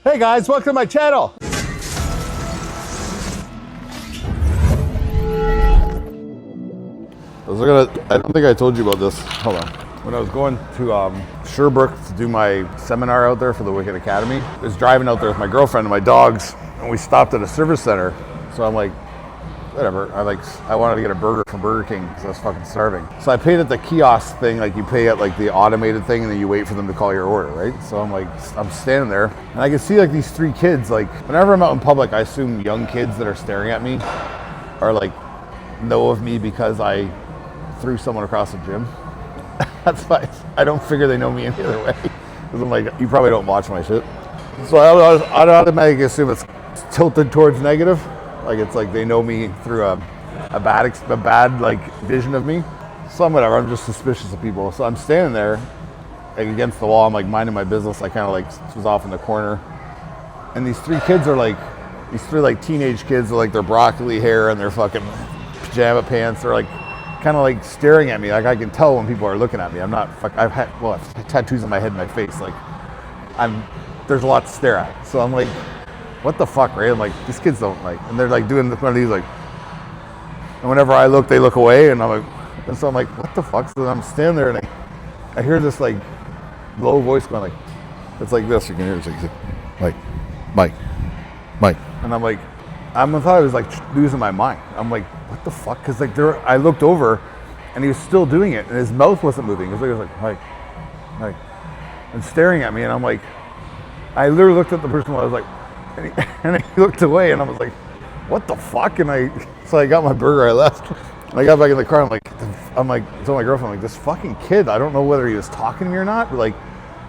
Hey guys, welcome to my channel. I don't think I told you about this. Hold on. When I was going to Sherbrooke to do my seminar out there for the Wicked Academy, I was driving out there with my girlfriend and my dogs, and we stopped at a service center. So I'm like, whatever. I wanted to get a burger from Burger King because I was fucking starving. So I paid at the kiosk thing, like you pay at like the automated thing, and then you wait for them to call your order, right? So I'm standing there, and I can see like these three kids. Like whenever I'm out in public, I assume young kids that are staring at me are like know of me because I threw someone across the gym. That's why I don't figure they know me any other way. Because I'm like, you probably don't watch my shit. So I automatically assume it's tilted towards negative. Like it's like they know me through a bad like vision of me. So I'm whatever. I'm just suspicious of people. So I'm standing there, like against the wall. I'm like minding my business. I kind of like was off in the corner, and these three kids are like these three like teenage kids with like their broccoli hair and their fucking pajama pants. They're like kind of like staring at me. Like I can tell when people are looking at me. I've had tattoos on my head and my face. Like there's a lot to stare at. So I'm like, what the fuck, right? I'm like, these kids don't like, and they're like doing one of these like, and whenever I look, they look away, and I'm like, and so I'm like, what the fuck? So I'm standing there, and I hear this like low voice going like, it's like this. You can hear it. It's like, Mike, and I'm like, I thought I was like losing my mind. I'm like, what the fuck? Because like I looked over, and he was still doing it, and his mouth wasn't moving. He was like, Mike, and staring at me, and I'm like, I literally looked at the person while I was like. And he looked away, and I was like, what the fuck? So I got my burger, I left. And I got back in the car, I'm like, told my girlfriend, like, this fucking kid, I don't know whether he was talking to me or not, but like,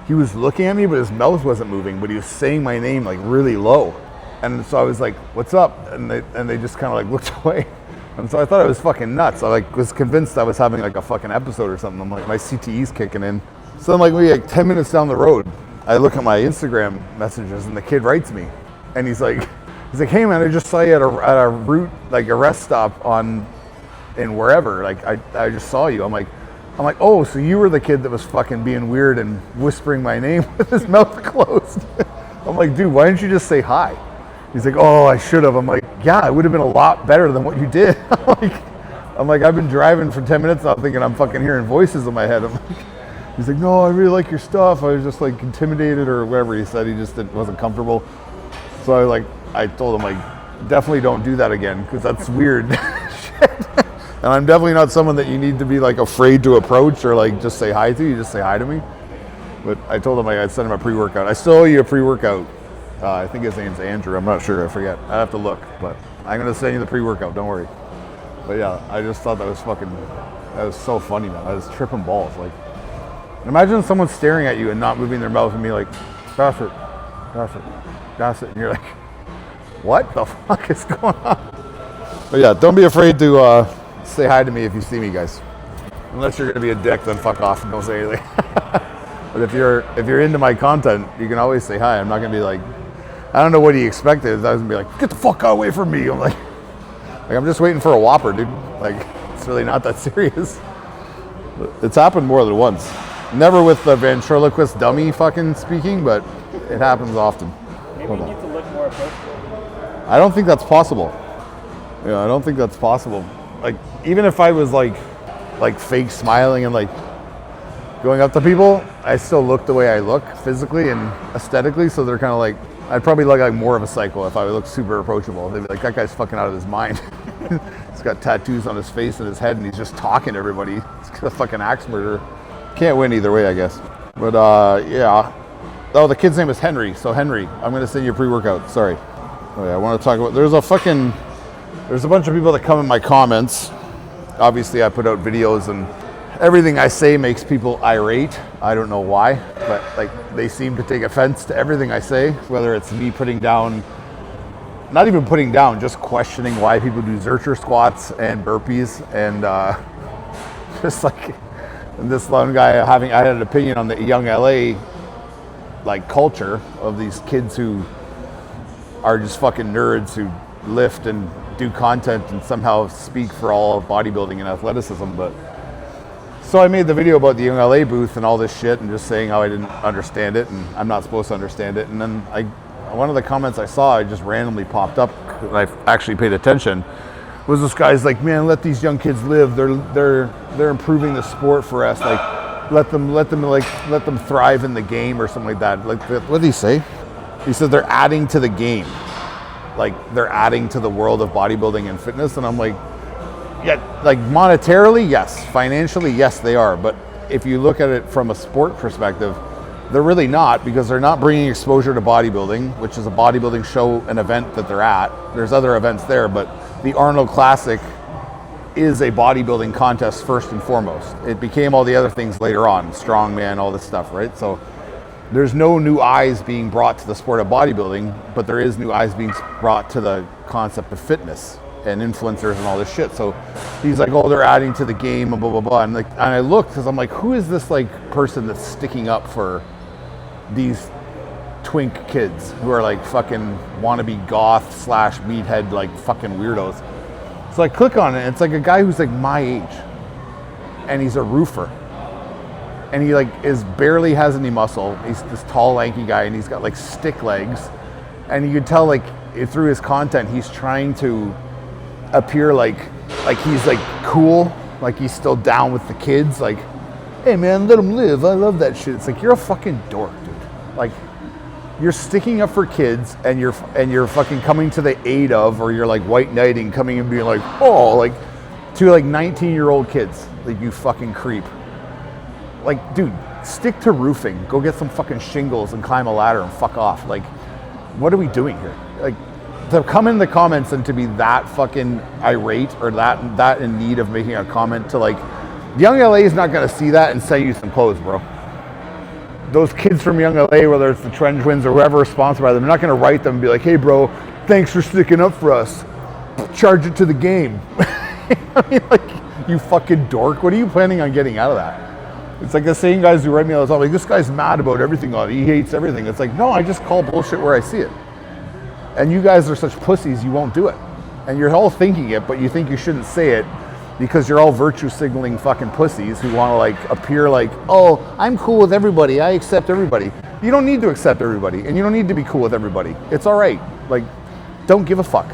he was looking at me, but his mouth wasn't moving, but he was saying my name like really low. And so I was like, what's up? And they just kind of like looked away. And so I thought I was fucking nuts. I like was convinced I was having like a fucking episode or something. I'm like, my CTE's kicking in. So I'm like 10 minutes down the road, I look at my Instagram messages, and the kid writes me. And he's like, hey man, I just saw you at a route, like a rest stop in wherever. Like I just saw you. I'm like, oh, so you were the kid that was fucking being weird and whispering my name with his mouth closed. I'm like, dude, why didn't you just say hi? He's like, oh, I should have. I'm like, yeah, it would have been a lot better than what you did. I'm like, I've been driving for 10 minutes now thinking I'm fucking hearing voices in my head. He's like, no, I really like your stuff. I was just like intimidated or whatever he said. He just wasn't comfortable. So I told him like, definitely don't do that again because that's weird shit. And I'm definitely not someone that you need to be like afraid to approach or like just say hi to. You just say hi to me. But I told him I'd send him a pre-workout. I still owe you a pre-workout. I think his name's Andrew. I'm not sure. I forget. I have to look. But I'm gonna send you the pre-workout. Don't worry. But yeah, I just thought that was so funny, man. I was tripping balls. Like, imagine someone staring at you and not moving their mouth and be like, that's it. And you're like, what the fuck is going on? But yeah, don't be afraid to say hi to me if you see me, guys. Unless you're gonna be a dick, then fuck off and don't say anything. But if you're into my content, you can always say hi. I'm not gonna be like, I don't know what he expected. I was gonna be like, get the fuck away from me. I'm like I'm just waiting for a Whopper, dude. Like, it's really not that serious. It's happened more than once. Never with the ventriloquist dummy fucking speaking, but it happens often. Maybe you need to look more approachable. I don't think that's possible. Yeah, I don't think that's possible. Like, even if I was like fake smiling and like going up to people, I still look the way I look physically and aesthetically. So they're kind of like, I'd probably look like more of a psycho if I would look super approachable. They'd be like, that guy's fucking out of his mind. He's got tattoos on his face and his head, and he's just talking to everybody. He's a fucking axe murderer. Can't win either way, I guess. But yeah. Oh, the kid's name is Henry. So Henry, I'm gonna send you a pre-workout. Sorry. Oh yeah, I want to talk about. There's a bunch of people that come in my comments. Obviously, I put out videos, and everything I say makes people irate. I don't know why, but like they seem to take offense to everything I say. Whether it's me putting down, not even putting down, just questioning why people do Zercher squats and burpees, and just like this one guy I had an opinion on the young LA. Like culture of these kids who are just fucking nerds who lift and do content and somehow speak for all of bodybuilding and athleticism. But so I made the video about the Young LA booth and all this shit and just saying how I didn't understand it and I'm not supposed to understand it. And then one of the comments I saw, I just randomly popped up, and I actually paid attention, was this guy's like, man, let these young kids live. They're improving the sport for us. Like, let them thrive in the game or something like that. Like, what did he say? He said they're adding to the game. Like, they're adding to the world of bodybuilding and fitness. And I'm like, yeah, like monetarily, yes. Financially, yes, they are. But if you look at it from a sport perspective, they're really not, because they're not bringing exposure to bodybuilding, which is a bodybuilding show, an event that they're at. There's other events there, but the Arnold Classic is a bodybuilding contest first and foremost. It became all the other things later on, strongman, all this stuff, right? So there's no new eyes being brought to the sport of bodybuilding, but there is new eyes being brought to the concept of fitness and influencers and all this shit. So he's like, oh, they're adding to the game and blah, blah, blah. And I looked, because I'm like, who is this like person that's sticking up for these twink kids who are like fucking wannabe goth / meathead, like fucking weirdos? So I click on it, and it's like a guy who's like my age, and he's a roofer, and he like barely has any muscle. He's this tall, lanky guy, and he's got like stick legs, and you could tell like through his content, he's trying to appear like he's like cool, like he's still down with the kids, like, hey man, let them live, I love that shit. It's like, you're a fucking dork, dude. Like, you're sticking up for kids, and you're fucking coming to the aid of, or you're like white knighting, coming and being like, oh, like to like 19-year-old kids, like, you fucking creep. Like, dude, stick to roofing, go get some fucking shingles and climb a ladder and fuck off. Like, what are we doing here? Like, to come in the comments and to be that fucking irate, or that in need of making a comment to, like, Young LA is not gonna see that and send you some clothes, bro. Those kids from Young LA, whether it's the Trend Twins or whoever is sponsored by them, they're not gonna write them and be like, hey bro, thanks for sticking up for us. Charge it to the game. I mean, like, you fucking dork. What are you planning on getting out of that? It's like the same guys who write me all the time, like, this guy's mad about everything on it. He hates everything. It's like, no, I just call bullshit where I see it. And you guys are such pussies, you won't do it. And you're all thinking it, but you think you shouldn't say it, because you're all virtue signaling fucking pussies who want to like appear like, oh, I'm cool with everybody, I accept everybody. You don't need to accept everybody, and you don't need to be cool with everybody. It's all right. Like, don't give a fuck.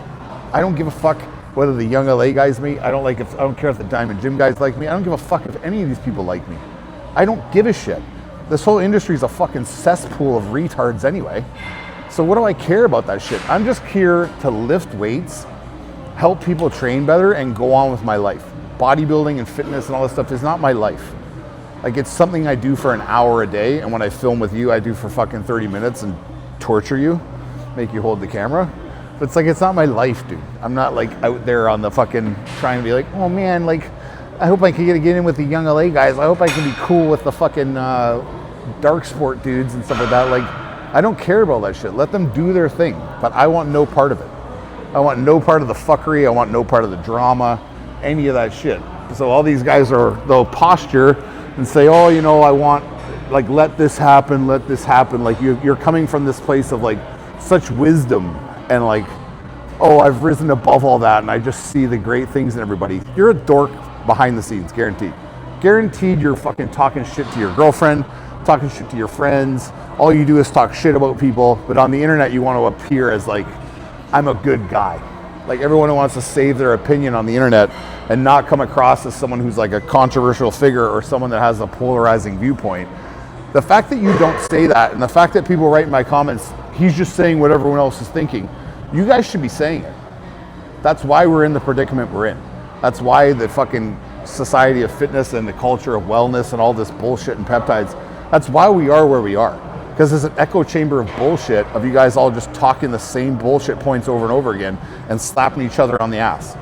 I don't give a fuck whether the Young LA guys me. I don't care if the Diamond Gym guys like me. I don't give a fuck if any of these people like me. I don't give a shit. This whole industry is a fucking cesspool of retards anyway. So what do I care about that shit? I'm just here to lift weights, help people train better, and go on with my life. Bodybuilding and fitness and all this stuff is not my life. Like, it's something I do for an hour a day, and when I film with you, I do for fucking 30 minutes and torture you, make you hold the camera. But it's like, it's not my life, dude. I'm not like out there on the fucking trying to be like, oh man, like, I hope I can get in with the Young LA guys. I hope I can be cool with the fucking dark sport dudes and stuff like that. Like, I don't care about that shit. Let them do their thing, but I want no part of it. I want no part of the fuckery. I want no part of the drama, any of that shit. So all these guys they'll posture and say, oh, you know, I want, like, let this happen. Like, you're coming from this place of like such wisdom and like, oh, I've risen above all that and I just see the great things in everybody. You're a dork behind the scenes, guaranteed. Guaranteed you're fucking talking shit to your girlfriend, talking shit to your friends. All you do is talk shit about people, but on the internet you want to appear as like, I'm a good guy. Like, everyone who wants to save their opinion on the internet and not come across as someone who's like a controversial figure or someone that has a polarizing viewpoint. The fact that you don't say that, and the fact that people write in my comments, he's just saying what everyone else is thinking, you guys should be saying it. That's why we're in the predicament we're in. That's why the fucking society of fitness and the culture of wellness and all this bullshit and peptides, that's why we are where we are. Because there's an echo chamber of bullshit of you guys all just talking the same bullshit points over and over again and slapping each other on the ass.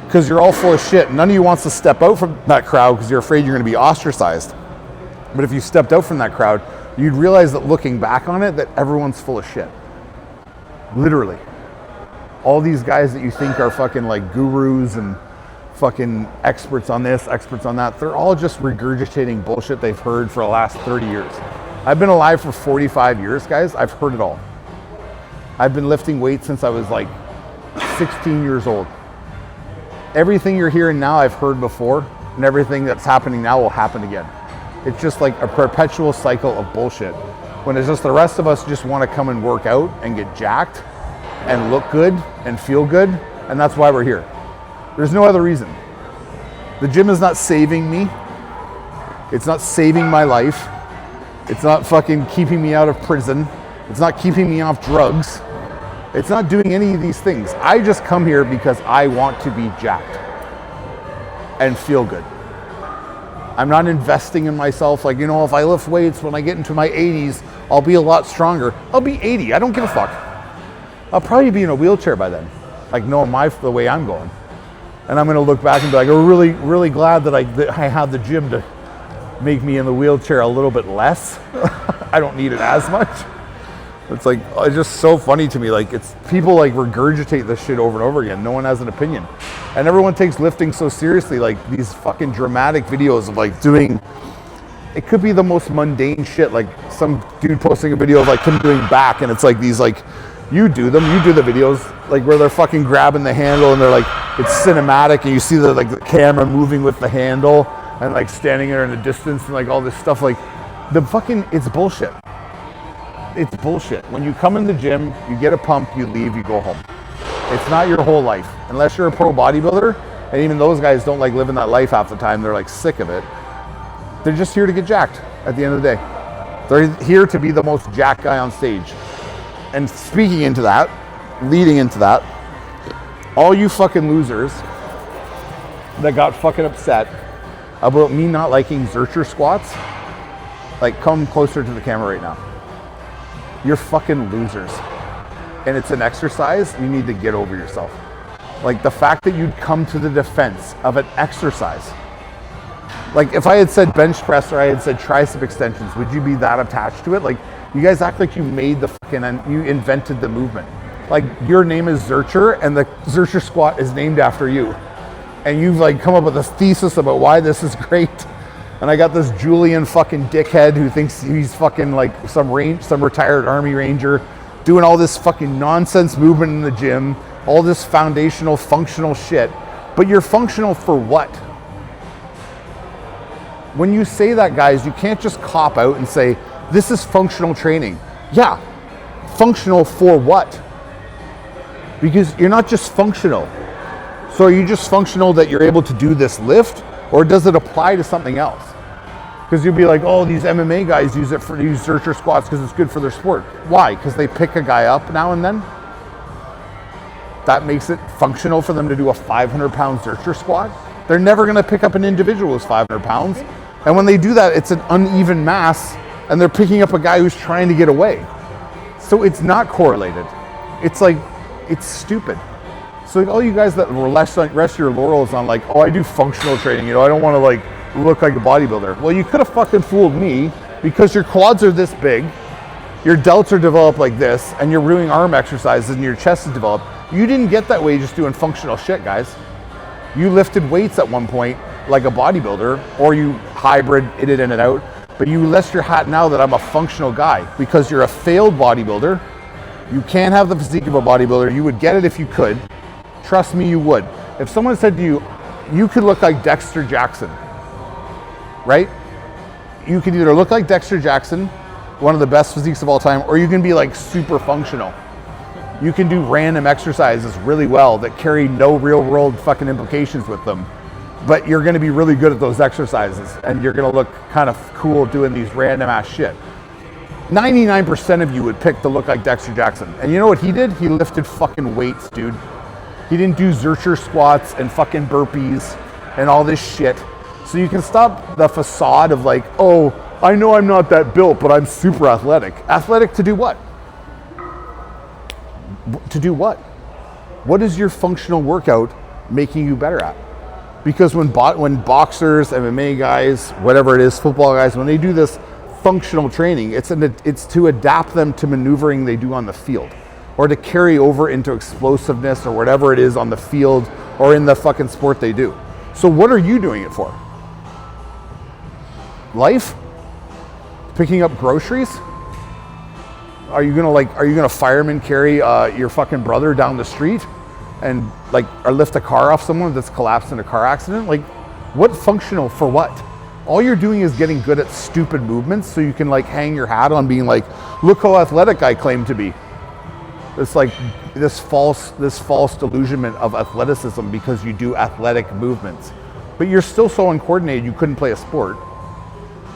Because you're all full of shit. None of you wants to step out from that crowd because you're afraid you're going to be ostracized. But if you stepped out from that crowd, you'd realize that looking back on it, that everyone's full of shit. Literally. All these guys that you think are fucking like gurus and fucking experts on this, experts on that, they're all just regurgitating bullshit they've heard for the last 30 years. I've been alive for 45 years, guys. I've heard it all. I've been lifting weights since I was like 16 years old. Everything you're hearing now, I've heard before, and everything that's happening now will happen again. It's just like a perpetual cycle of bullshit. when it's just the rest of us just want to come and work out and get jacked and look good and feel good, and that's why we're here. There's no other reason. The gym is not saving me. It's not saving my life. It's not fucking keeping me out of prison. It's not keeping me off drugs. It's not doing any of these things. I just come here because I want to be jacked and feel good. I'm not investing in myself. Like, you know, if I lift weights when I get into my 80s, I'll be a lot stronger. I'll be 80. I don't give a fuck. I'll probably be in a wheelchair by then. Like, knowing the way I'm going. And I'm going to look back and be like, I'm really, really glad that I had the gym to make me in the wheelchair a little bit less. I don't need it as much. It's like, it's just so funny to me. Like, it's people like regurgitate this shit over and over again. No one has an opinion. And everyone takes lifting so seriously. Like these fucking dramatic videos of like doing, it could be the most mundane shit. Like some dude posting a video of like him doing back, and it's like these like, you do the videos like where they're fucking grabbing the handle and they're like, it's cinematic and you see the camera moving with the handle and like standing there in the distance and like all this stuff. Like it's bullshit. It's bullshit. When you come in the gym, you get a pump, you leave, you go home. It's not your whole life. Unless you're a pro bodybuilder, and even those guys don't like living that life half the time. They're like sick of it. They're just here to get jacked at the end of the day. They're here to be the most jacked guy on stage. And speaking into that, leading into that, all you fucking losers that got fucking upset about me not liking Zercher squats, like come closer to the camera right now. You're fucking losers. And it's an exercise, you need to get over yourself. Like the fact that you'd come to the defense of an exercise. Like if I had said bench press or I had said tricep extensions, would you be that attached to it? Like you guys act like you made you invented the movement. Like your name is Zercher and the Zercher squat is named after you. And you've like come up with this thesis about why this is great. And I got this Julian fucking dickhead who thinks he's fucking like some retired Army Ranger doing all this fucking nonsense movement in the gym, all this foundational functional shit. But you're functional for what? When you say that, guys, you can't just cop out and say, this is functional training. Yeah, functional for what? Because you're not just functional. So are you just functional that you're able to do this lift, or does it apply to something else? Because you'll be like, oh, these MMA guys use Zercher squats because it's good for their sport. Why? Because they pick a guy up now and then? That makes it functional for them to do a 500-pound Zercher squat? They're never going to pick up an individual who's 500 pounds. And when they do that, it's an uneven mass, and they're picking up a guy who's trying to get away. So it's not correlated. It's like, it's stupid. So like all you guys that rest your laurels on like, oh, I do functional training, I don't want to like look like a bodybuilder. Well, you could have fucking fooled me because your quads are this big, your delts are developed like this, and you're doing arm exercises and your chest is developed. You didn't get that way just doing functional shit, guys. You lifted weights at one point like a bodybuilder, or you hybrid it in and out, but you rest your hat now that I'm a functional guy because you're a failed bodybuilder. You can't have the physique of a bodybuilder. You would get it if you could. Trust me, you would. If someone said to you, you could look like Dexter Jackson, right? You could either look like Dexter Jackson, one of the best physiques of all time, or you can be like super functional. You can do random exercises really well that carry no real world fucking implications with them, but you're gonna be really good at those exercises and you're gonna look kind of cool doing these random ass shit. 99% of you would pick to look like Dexter Jackson. And you know what he did? He lifted fucking weights, dude. He didn't do Zercher squats and fucking burpees and all this shit. So you can stop the facade of like, oh, I know I'm not that built, but I'm super athletic. Athletic to do what? To do what? What is your functional workout making you better at? Because when boxers, MMA guys, whatever it is, football guys, when they do this functional training, it's to adapt them to maneuvering they do on the field, or to carry over into explosiveness or whatever it is on the field or in the fucking sport they do. So what are you doing it for? Life? Picking up groceries? Are you gonna fireman carry your fucking brother down the street and or lift a car off someone that's collapsed in a car accident? Like, what functional for what? All you're doing is getting good at stupid movements so you can like hang your hat on being like, look how athletic I claim to be. It's like this false delusionment of athleticism because you do athletic movements. But you're still so uncoordinated you couldn't play a sport.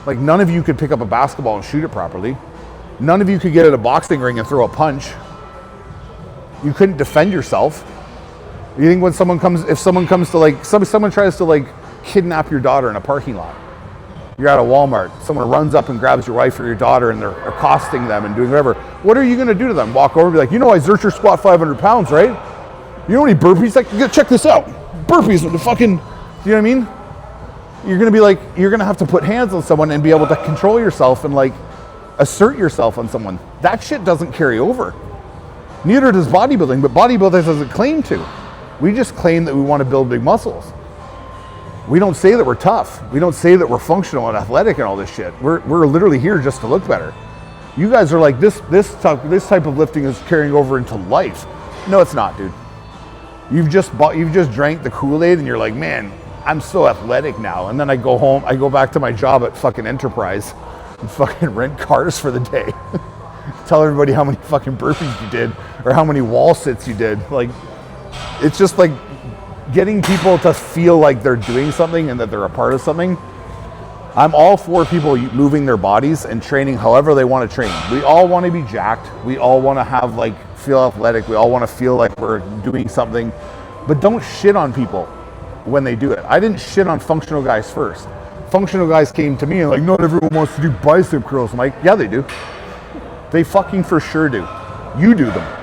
Like none of you could pick up a basketball and shoot it properly. None of you could get at a boxing ring and throw a punch. You couldn't defend yourself. You think when someone comes, if someone comes to like, someone tries to like kidnap your daughter in a parking lot, you're at a Walmart, someone runs up and grabs your wife or your daughter and they're accosting them and doing whatever. What are you gonna do to them? Walk over and be like, you know I Zercher squat 500 pounds, right? You know how many burpees? Like, check this out. Burpees with the fucking, you know what I mean? You're gonna be like, you're gonna have to put hands on someone and be able to control yourself and like assert yourself on someone. That shit doesn't carry over. Neither does bodybuilding, but bodybuilding doesn't claim to. We just claim that we want to build big muscles. We don't say that we're tough. We don't say that we're functional and athletic and all this shit. We're literally here just to look better. You guys are like, this type of lifting is carrying over into life. No, it's not, dude. You've just drank the Kool-Aid and you're like, man, I'm so athletic now. And then I go home, I go back to my job at fucking Enterprise and fucking rent cars for the day. Tell everybody how many fucking burpees you did or how many wall sits you did. Like, it's just like getting people to feel like they're doing something and that they're a part of something. I'm all for people moving their bodies and training however they want to train. We all want to be jacked. We all want to have like, feel athletic. We all want to feel like we're doing something, but don't shit on people when they do it. I didn't shit on functional guys first. Functional guys came to me and like, not everyone wants to do bicep curls. I'm like, yeah, they do. They fucking for sure do. You do them.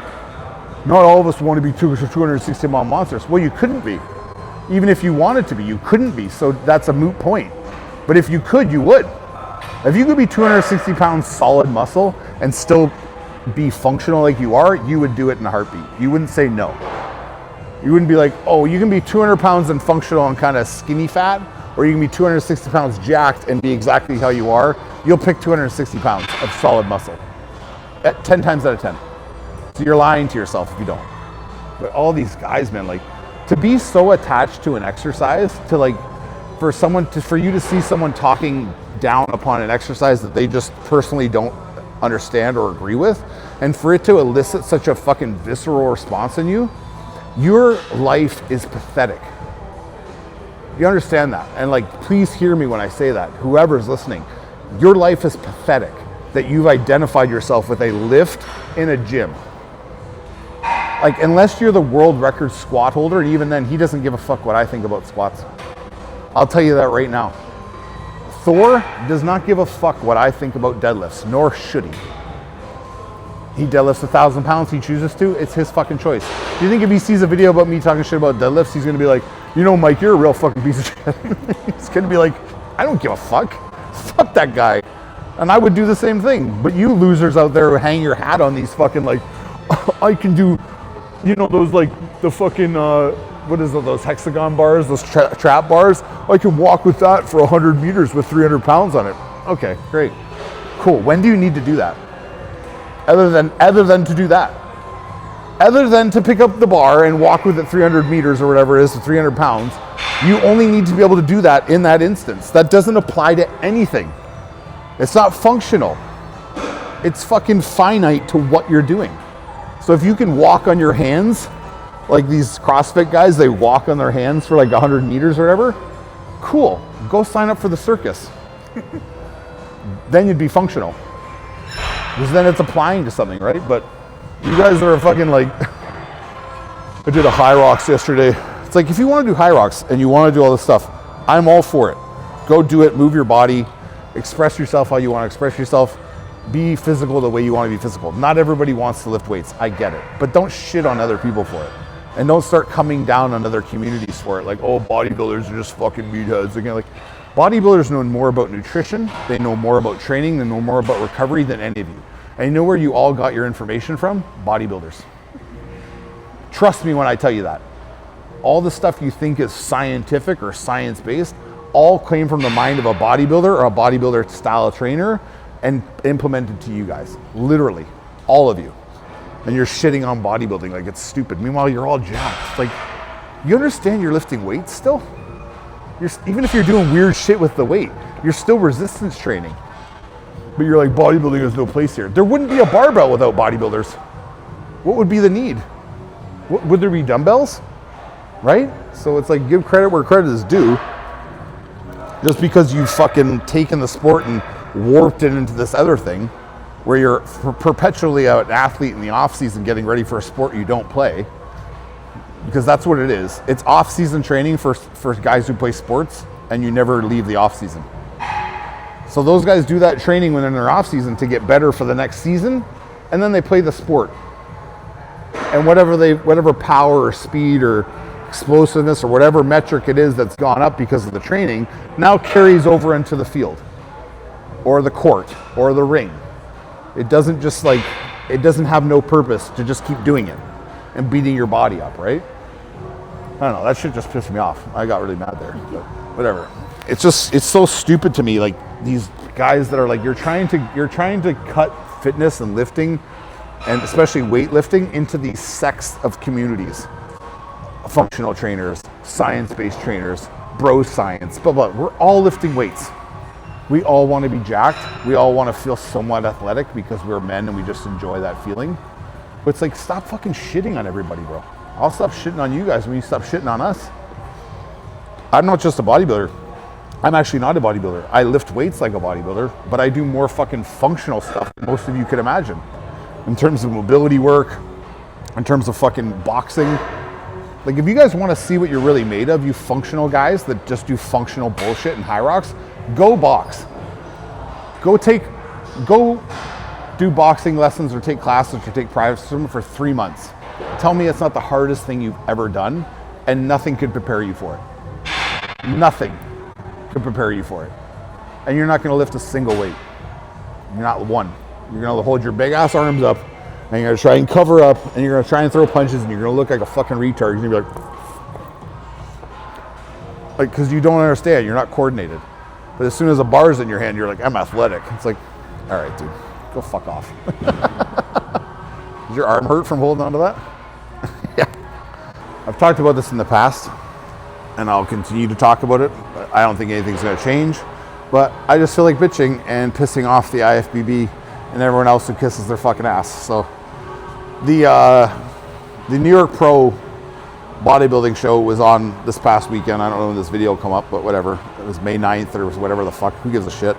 Not all of us want to be 260 pound monsters. Well, you couldn't be. Even if you wanted to be, you couldn't be. So that's a moot point. But if you could, you would. If you could be 260 pounds solid muscle and still be functional like you are, you would do it in a heartbeat. You wouldn't say no. You wouldn't be like, oh, you can be 200 pounds and functional and kind of skinny fat, or you can be 260 pounds jacked and be exactly how you are. You'll pick 260 pounds of solid muscle. At 10 times out of 10. So you're lying to yourself if you don't. But all these guys, man, like to be so attached to an exercise, to like for you to see someone talking down upon an exercise that they just personally don't understand or agree with, and for it to elicit such a fucking visceral response in you, your life is pathetic. You understand that? And like, please hear me when I say that, whoever's listening, your life is pathetic that you've identified yourself with a lift in a gym. Like, unless you're the world record squat holder, and even then, he doesn't give a fuck what I think about squats. I'll tell you that right now. Thor does not give a fuck what I think about deadlifts, nor should he. He deadlifts 1,000 pounds, he chooses to, it's his fucking choice. Do you think if he sees a video about me talking shit about deadlifts, he's gonna be like, you know, Mike, you're a real fucking piece of shit? He's gonna be like, I don't give a fuck. Fuck that guy. And I would do the same thing. But you losers out there who hang your hat on these fucking like, I can do, you know, those like the fucking, what is it, those hexagon bars, those trap bars? I can walk with that for 100 meters with 300 pounds on it. Okay, great. Cool. When do you need to do that? Other than to do that. Other than to pick up the bar and walk with it 300 meters or whatever it is, 300 pounds, you only need to be able to do that in that instance. That doesn't apply to anything. It's not functional. It's fucking finite to what you're doing. So if you can walk on your hands, like these CrossFit guys, they walk on their hands for like 100 meters or whatever, cool. Go sign up for the circus. Then you'd be functional. Because then it's applying to something, right? But you guys are fucking like, I did a high rocks yesterday. It's like, if you want to do high rocks and you want to do all this stuff, I'm all for it. Go do it, move your body, express yourself how you want to express yourself, be physical the way you want to be physical. Not everybody wants to lift weights, I get it. But don't shit on other people for it. And don't start coming down on other communities for it. Like, oh, bodybuilders are just fucking meatheads. Again, like, bodybuilders know more about nutrition, they know more about training, they know more about recovery than any of you. And you know where you all got your information from? Bodybuilders. Trust me when I tell you that. All the stuff you think is scientific or science-based all came from the mind of a bodybuilder or a bodybuilder style trainer and implemented to you guys. Literally, all of you. And you're shitting on bodybuilding like it's stupid. Meanwhile, you're all jacked. Like, you understand you're lifting weights still? Even if you're doing weird shit with the weight, You're still resistance training. But you're like, bodybuilding has no place here. There wouldn't be a barbell without bodybuilders. What would be the need? Would there be dumbbells? Right? So it's like, give credit where credit is due. Just because you've fucking taken the sport and warped it into this other thing where you're perpetually an athlete in the off season getting ready for a sport you don't play, because that's what it is. It's off season training for guys who play sports, and you never leave the off season. So those guys do that training when they're in their off season to get better for the next season, and then they play the sport. And whatever power or speed or explosiveness or whatever metric it is that's gone up because of the training now carries over into the field or the court or the ring. It doesn't have no purpose to just keep doing it and beating your body up, right? I don't know, that shit just pissed me off. I got really mad there, but whatever. It's so stupid to me, like these guys that are like, you're trying to cut fitness and lifting, and especially weightlifting, into these sects of communities. Functional trainers, science-based trainers, bro science, blah, blah. We're all lifting weights. We all want to be jacked. We all want to feel somewhat athletic because we're men and we just enjoy that feeling. But it's like, stop fucking shitting on everybody, bro. I'll stop shitting on you guys when you stop shitting on us. I'm not just a bodybuilder. I'm actually not a bodybuilder. I lift weights like a bodybuilder, but I do more fucking functional stuff than most of you could imagine. In terms of mobility work, in terms of fucking boxing. Like, if you guys want to see what you're really made of, you functional guys that just do functional bullshit and high rocks, go box. Go do boxing lessons or take classes or take private swim for 3 months. Tell me it's not the hardest thing you've ever done, and nothing could prepare you for it. Nothing could prepare you for it. And you're not going to lift a single weight. You're not one. You're going to hold your big ass arms up, and you're going to try and cover up, and you're going to try and throw punches, and you're going to look like a fucking retard. You're going to be like, because you don't understand. You're not coordinated. But as soon as a bar's in your hand, you're like, I'm athletic. It's like, all right, dude, go fuck off. Does your arm hurt from holding on to that? Yeah. I've talked about this in the past, and I'll continue to talk about it. But I don't think anything's going to change. But I just feel like bitching and pissing off the IFBB and everyone else who kisses their fucking ass. So the New York Pro bodybuilding show was on this past weekend. I don't know when this video will come up, but whatever. It was May 9th or whatever the fuck. Who gives a shit?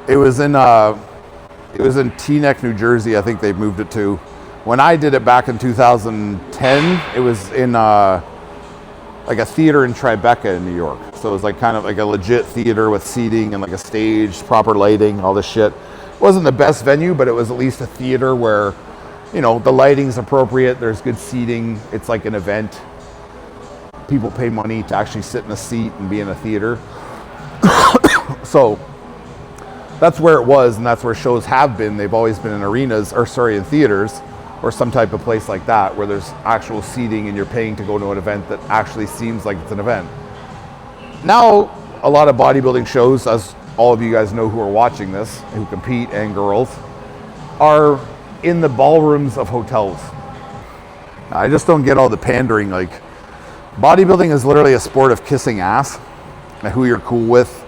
It was in Teaneck, New Jersey. I think they moved it to. When I did it back in 2010, it was in like a theater in Tribeca in New York. So it was like kind of like a legit theater with seating and like a stage, proper lighting, all this shit. It wasn't the best venue, but it was at least a theater where, you know, the lighting's appropriate, there's good seating, it's like an event. People pay money to actually sit in a seat and be in a theater. So that's where it was, and that's where shows have been. They've always been in arenas, in theaters, or some type of place like that where there's actual seating and you're paying to go to an event that actually seems like it's an event. Now, a lot of bodybuilding shows, as all of you guys know who are watching this, who compete, and girls, are in the ballrooms of hotels. I just don't get all the pandering. Like, bodybuilding is literally a sport of kissing ass and who you're cool with.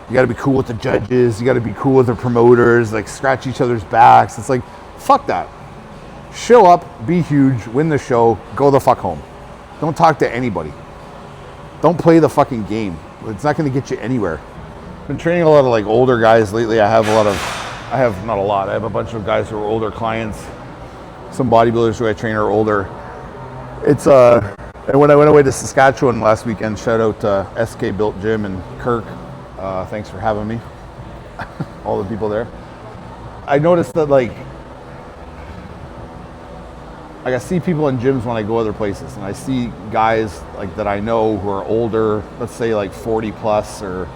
You gotta be cool with the judges, you gotta be cool with the promoters, like scratch each other's backs. It's like, fuck that. Show up, be huge, win the show, go the fuck home. Don't talk to anybody. Don't play the fucking game. It's not gonna get you anywhere. I've been training a lot of like older guys lately. I have a bunch of guys who are older clients. Some bodybuilders who I train are older. It's and when I went away to Saskatchewan last weekend, shout out to SK Built Gym and Kirk. Thanks for having me. All the people there. I noticed that like I see people in gyms when I go other places, and I see guys like that I know who are older, let's say like 40 plus or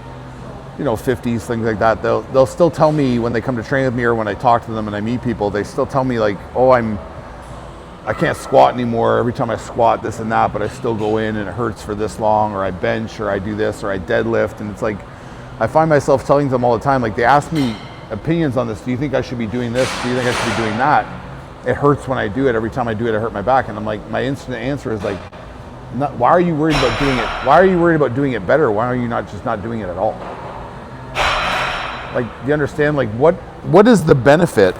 50s, things like that. They'll still tell me when they come to train with me, or when I talk to them and I meet people, they still tell me like, oh, I can't squat anymore. Every time I squat this and that, but I still go in and it hurts for this long, or I bench, or I do this, or I deadlift. And it's like, I find myself telling them all the time, like they ask me opinions on this. Do you think I should be doing this? Do you think I should be doing that? It hurts when I do it. Every time I do it, I hurt my back. And I'm like, my instant answer is like, why are you worried about doing it? Why are you worried about doing it better? Why are you not doing it at all? Like, do you understand? Like, what is the benefit?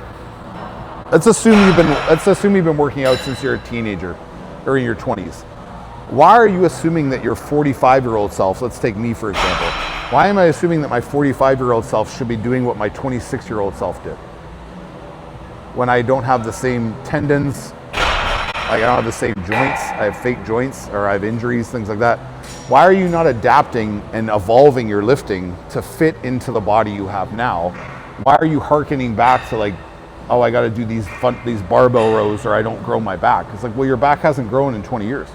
Let's assume you've been working out since you're a teenager or in your 20s. Why are you assuming that your 45-year-old self, let's take me for example, why am I assuming that my 45-year-old self should be doing what my 26-year-old self did? When I don't have the same tendons, like I don't have the same joints, I have fake joints, or I have injuries, things like that. Why are you not adapting and evolving your lifting to fit into the body you have now? Why are you hearkening back to like, oh, I got to do these barbell rows or I don't grow my back? It's like, well, your back hasn't grown in 20 years.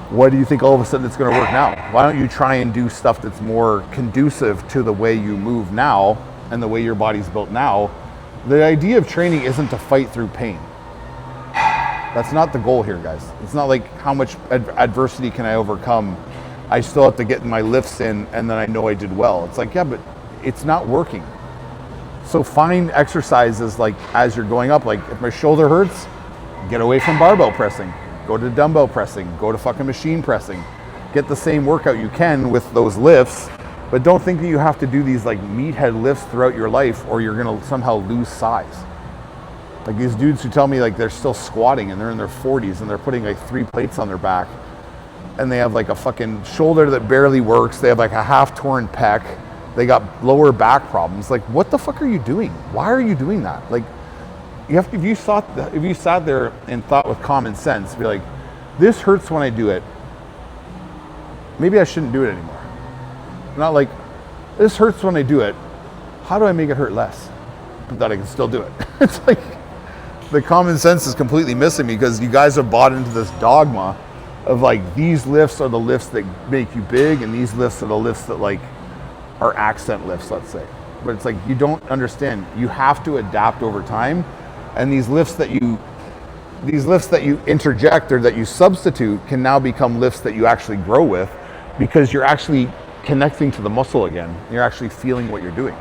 What do you think all of a sudden it's going to work now? Why don't you try and do stuff that's more conducive to the way you move now and the way your body's built now? The idea of training isn't to fight through pain. That's not the goal here, guys. It's not like how much adversity can I overcome. I still have to get my lifts in and then I know I did well. It's like, yeah, but it's not working. So find exercises like as you're going up, like if my shoulder hurts, get away from barbell pressing. Go to dumbbell pressing, go to fucking machine pressing. Get the same workout you can with those lifts, but don't think that you have to do these like meathead lifts throughout your life or you're gonna somehow lose size. Like these dudes who tell me like they're still squatting and they're in their 40s and they're putting like 3 plates on their back and they have like a fucking shoulder that barely works. They have like a half torn pec. They got lower back problems. Like, what the fuck are you doing? Why are you doing that? Like, if you sat there and thought with common sense, be like, this hurts when I do it. Maybe I shouldn't do it anymore. Not like, this hurts when I do it. How do I make it hurt less? But that I can still do it. It's like, the common sense is completely missing because you guys have bought into this dogma of like, these lifts are the lifts that make you big and these lifts are the lifts that like, are accent lifts, let's say. But it's like, you don't understand. You have to adapt over time. And these lifts that you interject or that you substitute can now become lifts that you actually grow with because you're actually connecting to the muscle again. You're actually feeling what you're doing.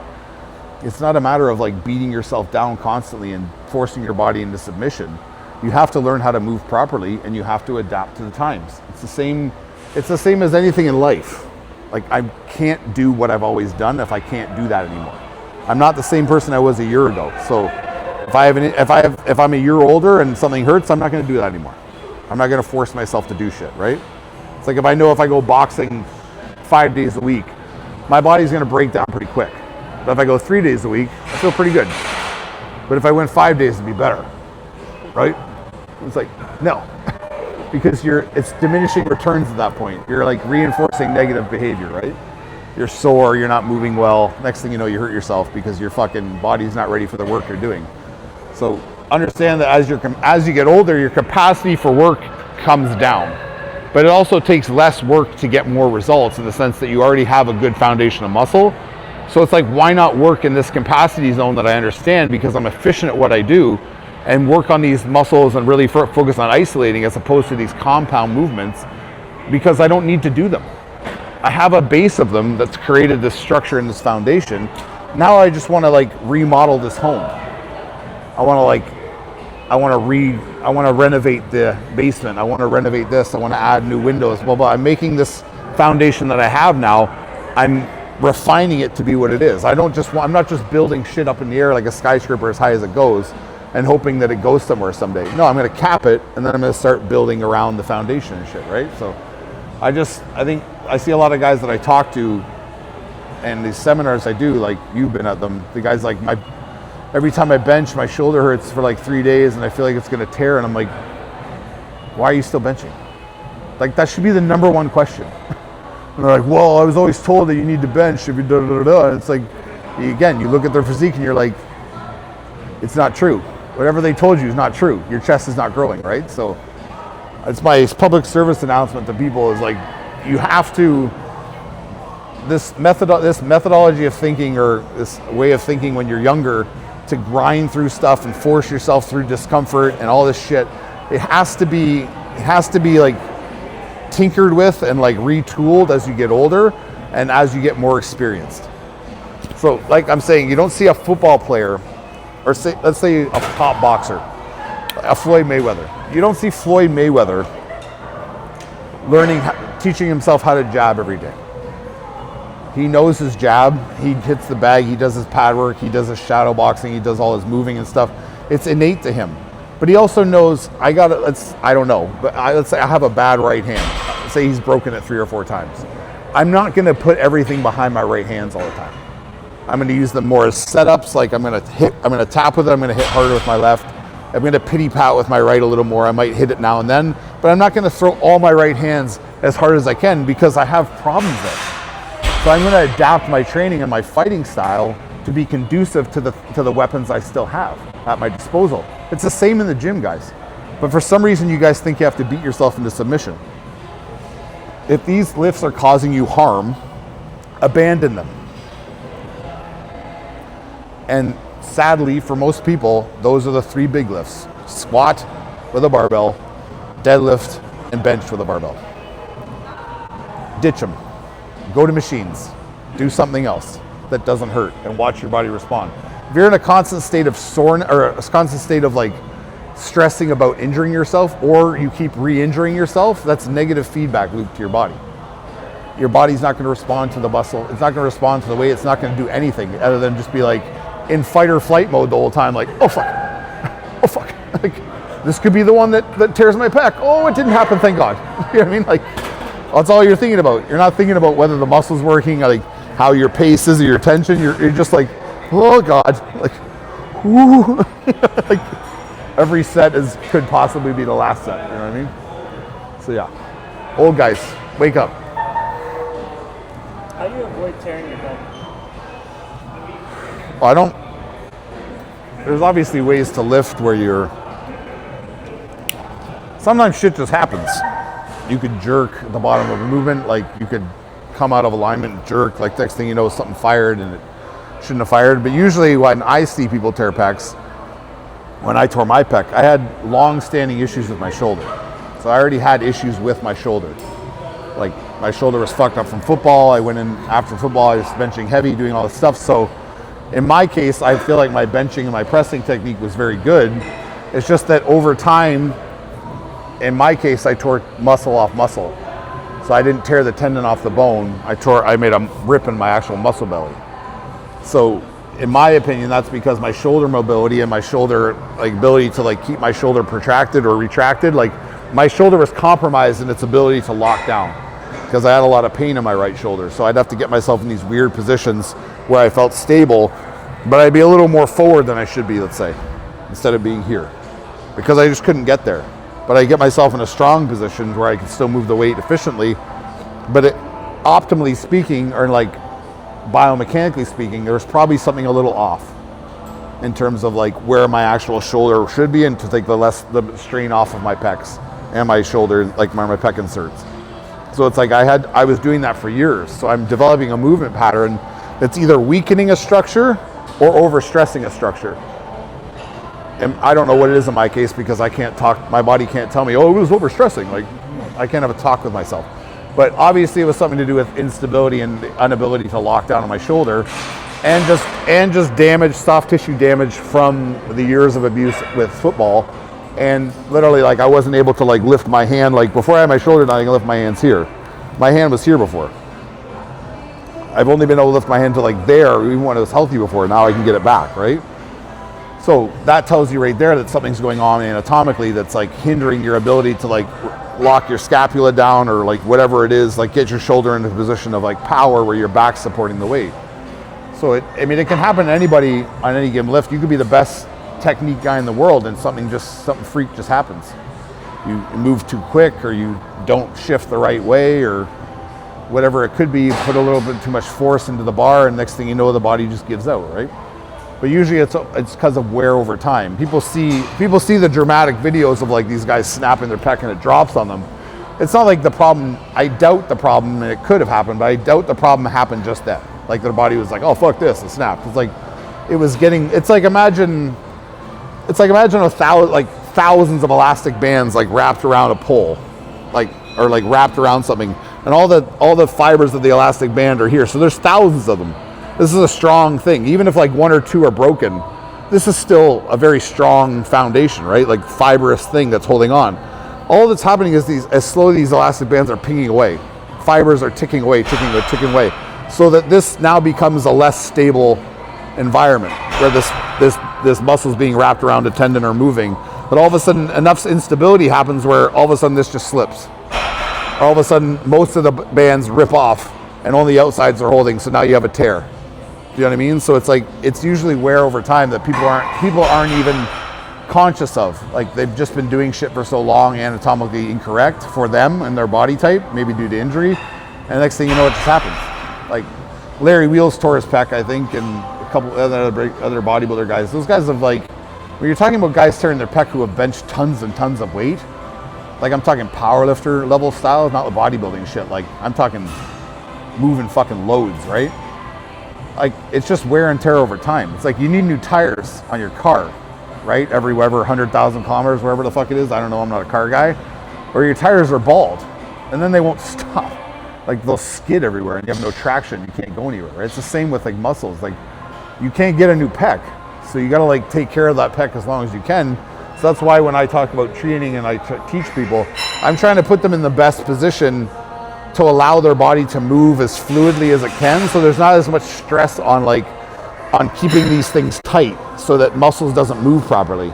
It's not a matter of like beating yourself down constantly and forcing your body into submission. You have to learn how to move properly and you have to adapt to the times. It's the same as anything in life. Like, I can't do what I've always done if I can't do that anymore. I'm not the same person I was a year ago. So if I'm a year older and something hurts, I'm not going to do that anymore. I'm not going to force myself to do shit, right? It's like if I know if I go boxing 5 days a week, my body's going to break down pretty quick. But if I go 3 days a week, I feel pretty good. But if I went 5 days, it'd be better, right? It's like, no. Because it's diminishing returns at that point. You're like reinforcing negative behavior, right? You're sore, you're not moving well. Next thing you know, you hurt yourself because your fucking body's not ready for the work you're doing. So understand that as you get older, your capacity for work comes down. But it also takes less work to get more results in the sense that you already have a good foundation of muscle. So it's like, why not work in this capacity zone that I understand because I'm efficient at what I do and work on these muscles and really focus on isolating as opposed to these compound movements because I don't need to do them. I have a base of them that's created this structure and this foundation. Now I just want to like remodel this home. I want to renovate the basement. I want to renovate this. I want to add new windows, blah, blah. I'm making this foundation that I have now. I'm refining it to be what it is. I'm not just building shit up in the air like a skyscraper as high as it goes and hoping that it goes somewhere someday. No, I'm going to cap it and then I'm going to start building around the foundation and shit, right? So I think I see a lot of guys that I talk to and these seminars I do, like you've been at them, the guys like, every time I bench, my shoulder hurts for like 3 days and I feel like it's going to tear and I'm like, why are you still benching? Like that should be the number one question. And they're like, well, I was always told that you need to bench if you da-da-da-da. And it's like, again, you look at their physique and you're like, it's not true. Whatever they told you is not true. Your chest is not growing, right? So it's my public service announcement to people is like, you have to, this methodology of thinking or this way of thinking when you're younger to grind through stuff and force yourself through discomfort and all this shit, it has to be like tinkered with and like retooled as you get older and as you get more experienced. So like I'm saying, you don't see a football player or let's say a top boxer, a Floyd Mayweather. You don't see Floyd Mayweather teaching himself how to jab every day. He knows his jab. He hits the bag. He does his pad work. He does his shadow boxing. He does all his moving and stuff. It's innate to him. But he also knows, I don't know, but let's say I have a bad right hand. Let's say he's broken it 3 or 4 times. I'm not going to put everything behind my right hands all the time. I'm going to use them more as setups. Like I'm going to tap with it. I'm going to hit harder with my left. I'm going to pity pat with my right a little more. I might hit it now and then, but I'm not going to throw all my right hands as hard as I can because I have problems there. So I'm going to adapt my training and my fighting style to be conducive to the weapons I still have at my disposal. It's the same in the gym, guys. But for some reason, you guys think you have to beat yourself into submission. If these lifts are causing you harm, abandon them. And sadly, for most people, those are the 3 big lifts. Squat with a barbell, deadlift, and bench with a barbell. Ditch them. Go to machines. Do something else that doesn't hurt and watch your body respond. If you're in a constant state of soreness or a constant state of like stressing about injuring yourself, or you keep re-injuring yourself, that's a negative feedback loop to your body. Your body's not going to respond to the muscle. It's not going to respond to the weight. It's not going to do anything other than just be like in fight or flight mode the whole time, like, oh fuck, oh fuck. Like, this could be the one that tears my pec. Oh, it didn't happen, thank God. You know what I mean? Like, that's all you're thinking about. You're not thinking about whether the muscle's working, like how your pace is or your tension. You're just like, oh God, like, whoo. Like, every set could possibly be the last set, you know what I mean? So yeah, old guys, wake up. How do you avoid tearing your belt? Well, there's obviously ways to lift where sometimes shit just happens. You could jerk at the bottom of a movement, like you could come out of alignment and jerk, like next thing you know something fired and it shouldn't have fired. But usually when I see people tear pecs, when I tore my pec, I had long-standing issues with my shoulder. So I already had issues with my shoulder. Like my shoulder was fucked up from football. I went in after football, I was benching heavy, doing all this stuff. So in my case, I feel like my benching and my pressing technique was very good. It's just that over time, in my case, I tore muscle off muscle. So I didn't tear the tendon off the bone. I made a rip in my actual muscle belly. So in my opinion, that's because my shoulder mobility and my shoulder ability to keep my shoulder protracted or retracted, my shoulder was compromised in its ability to lock down because I had a lot of pain in my right shoulder. So I'd have to get myself in these weird positions where I felt stable, but I'd be a little more forward than I should be, let's say, instead of being here, because I just couldn't get there. But I get myself in a strong position where I can still move the weight efficiently, but optimally speaking, or biomechanically speaking, there's probably something a little off in terms of where my actual shoulder should be, and to take the strain off of my pecs and my shoulder, where my pec inserts. So it's I was doing that for years. So I'm developing a movement pattern that's either weakening a structure or overstressing a structure. And I don't know what it is in my case because I can't talk, my body can't tell me, oh, it was overstressing. I can't have a talk with myself. But obviously it was something to do with instability and the inability to lock down on my shoulder, and just damage, soft tissue damage from the years of abuse with football. And literally I wasn't able to lift my hand, before I had my shoulder down, I can lift my hands here. My hand was here before. I've only been able to lift my hand to there, even when it was healthy before. Now I can get it back, right? So that tells you right there that something's going on anatomically that's hindering your ability to lock your scapula down, or whatever it is, get your shoulder into a position of power where your back's supporting the weight. So it can happen to anybody on any given lift. You could be the best technique guy in the world and something freak just happens. You move too quick, or you don't shift the right way, or whatever it could be. You put a little bit too much force into the bar, and next thing you know, the body just gives out, right? But usually it's because of wear over time. People see the dramatic videos of these guys snapping their pec and it drops on them. It's not the problem. I doubt the problem, and it could have happened, but I doubt the problem happened just then. Their body was oh fuck this, it snapped. Imagine thousands of elastic bands wrapped around a pole, or wrapped around something, and all the fibers of the elastic band are here. So there's thousands of them. This is a strong thing. Even if 1 or 2 are broken, this is still a very strong foundation, right? Fibrous thing that's holding on. All that's happening is as slowly these elastic bands are pinging away. Fibers are ticking away. so that this now becomes a less stable environment where this muscle is being wrapped around a tendon or moving. But all of a sudden, enough instability happens where all of a sudden this just slips. All of a sudden, most of the bands rip off, and only the outsides are holding. So now you have a tear. Do you know what I mean? So it's like it's usually wear over time that people aren't even conscious of. Like they've just been doing shit for so long, anatomically incorrect for them and their body type, maybe due to injury. And the next thing you know, it just happens. Like Larry Wheels tore his pec, I think, and a couple other bodybuilder guys. Those guys have like, when you're talking about guys tearing their pec who have benched tons and tons of weight, like I'm talking powerlifter level style, not the bodybuilding shit. Like I'm talking moving fucking loads, right? Like it's just wear and tear over time. It's like you need new tires on your car, right? Every 100,000 kilometers, wherever the fuck it is. I don't know, I'm not a car guy. Or your tires are bald and then they won't stop. Like they'll skid everywhere and you have no traction. You can't go anywhere, right? It's the same with like muscles. Like you can't get a new pec. So you got to like take care of that pec as long as you can. So that's why when I talk about training and I teach people, I'm trying to put them in the best position to allow their body to move as fluidly as it can. So there's not as much stress on keeping these things tight so that muscles doesn't move properly.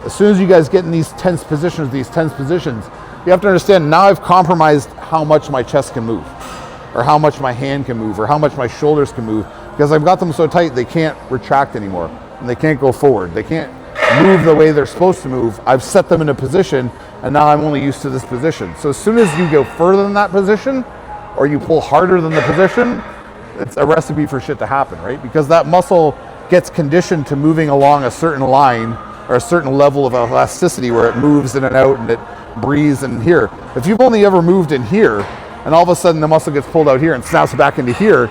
As soon as you guys get in these tense positions, you have to understand now I've compromised how much my chest can move or how much my hand can move or how much my shoulders can move because I've got them so tight they can't retract anymore and they can't go forward. They can't move the way they're supposed to move. I've set them in a position and now I'm only used to this position. So as soon as you go further than that position or you pull harder than the position, it's a recipe for shit to happen, right? Because that muscle gets conditioned to moving along a certain line or a certain level of elasticity where it moves in and out and it breathes in here. If you've only ever moved in here and all of a sudden the muscle gets pulled out here and snaps back into here,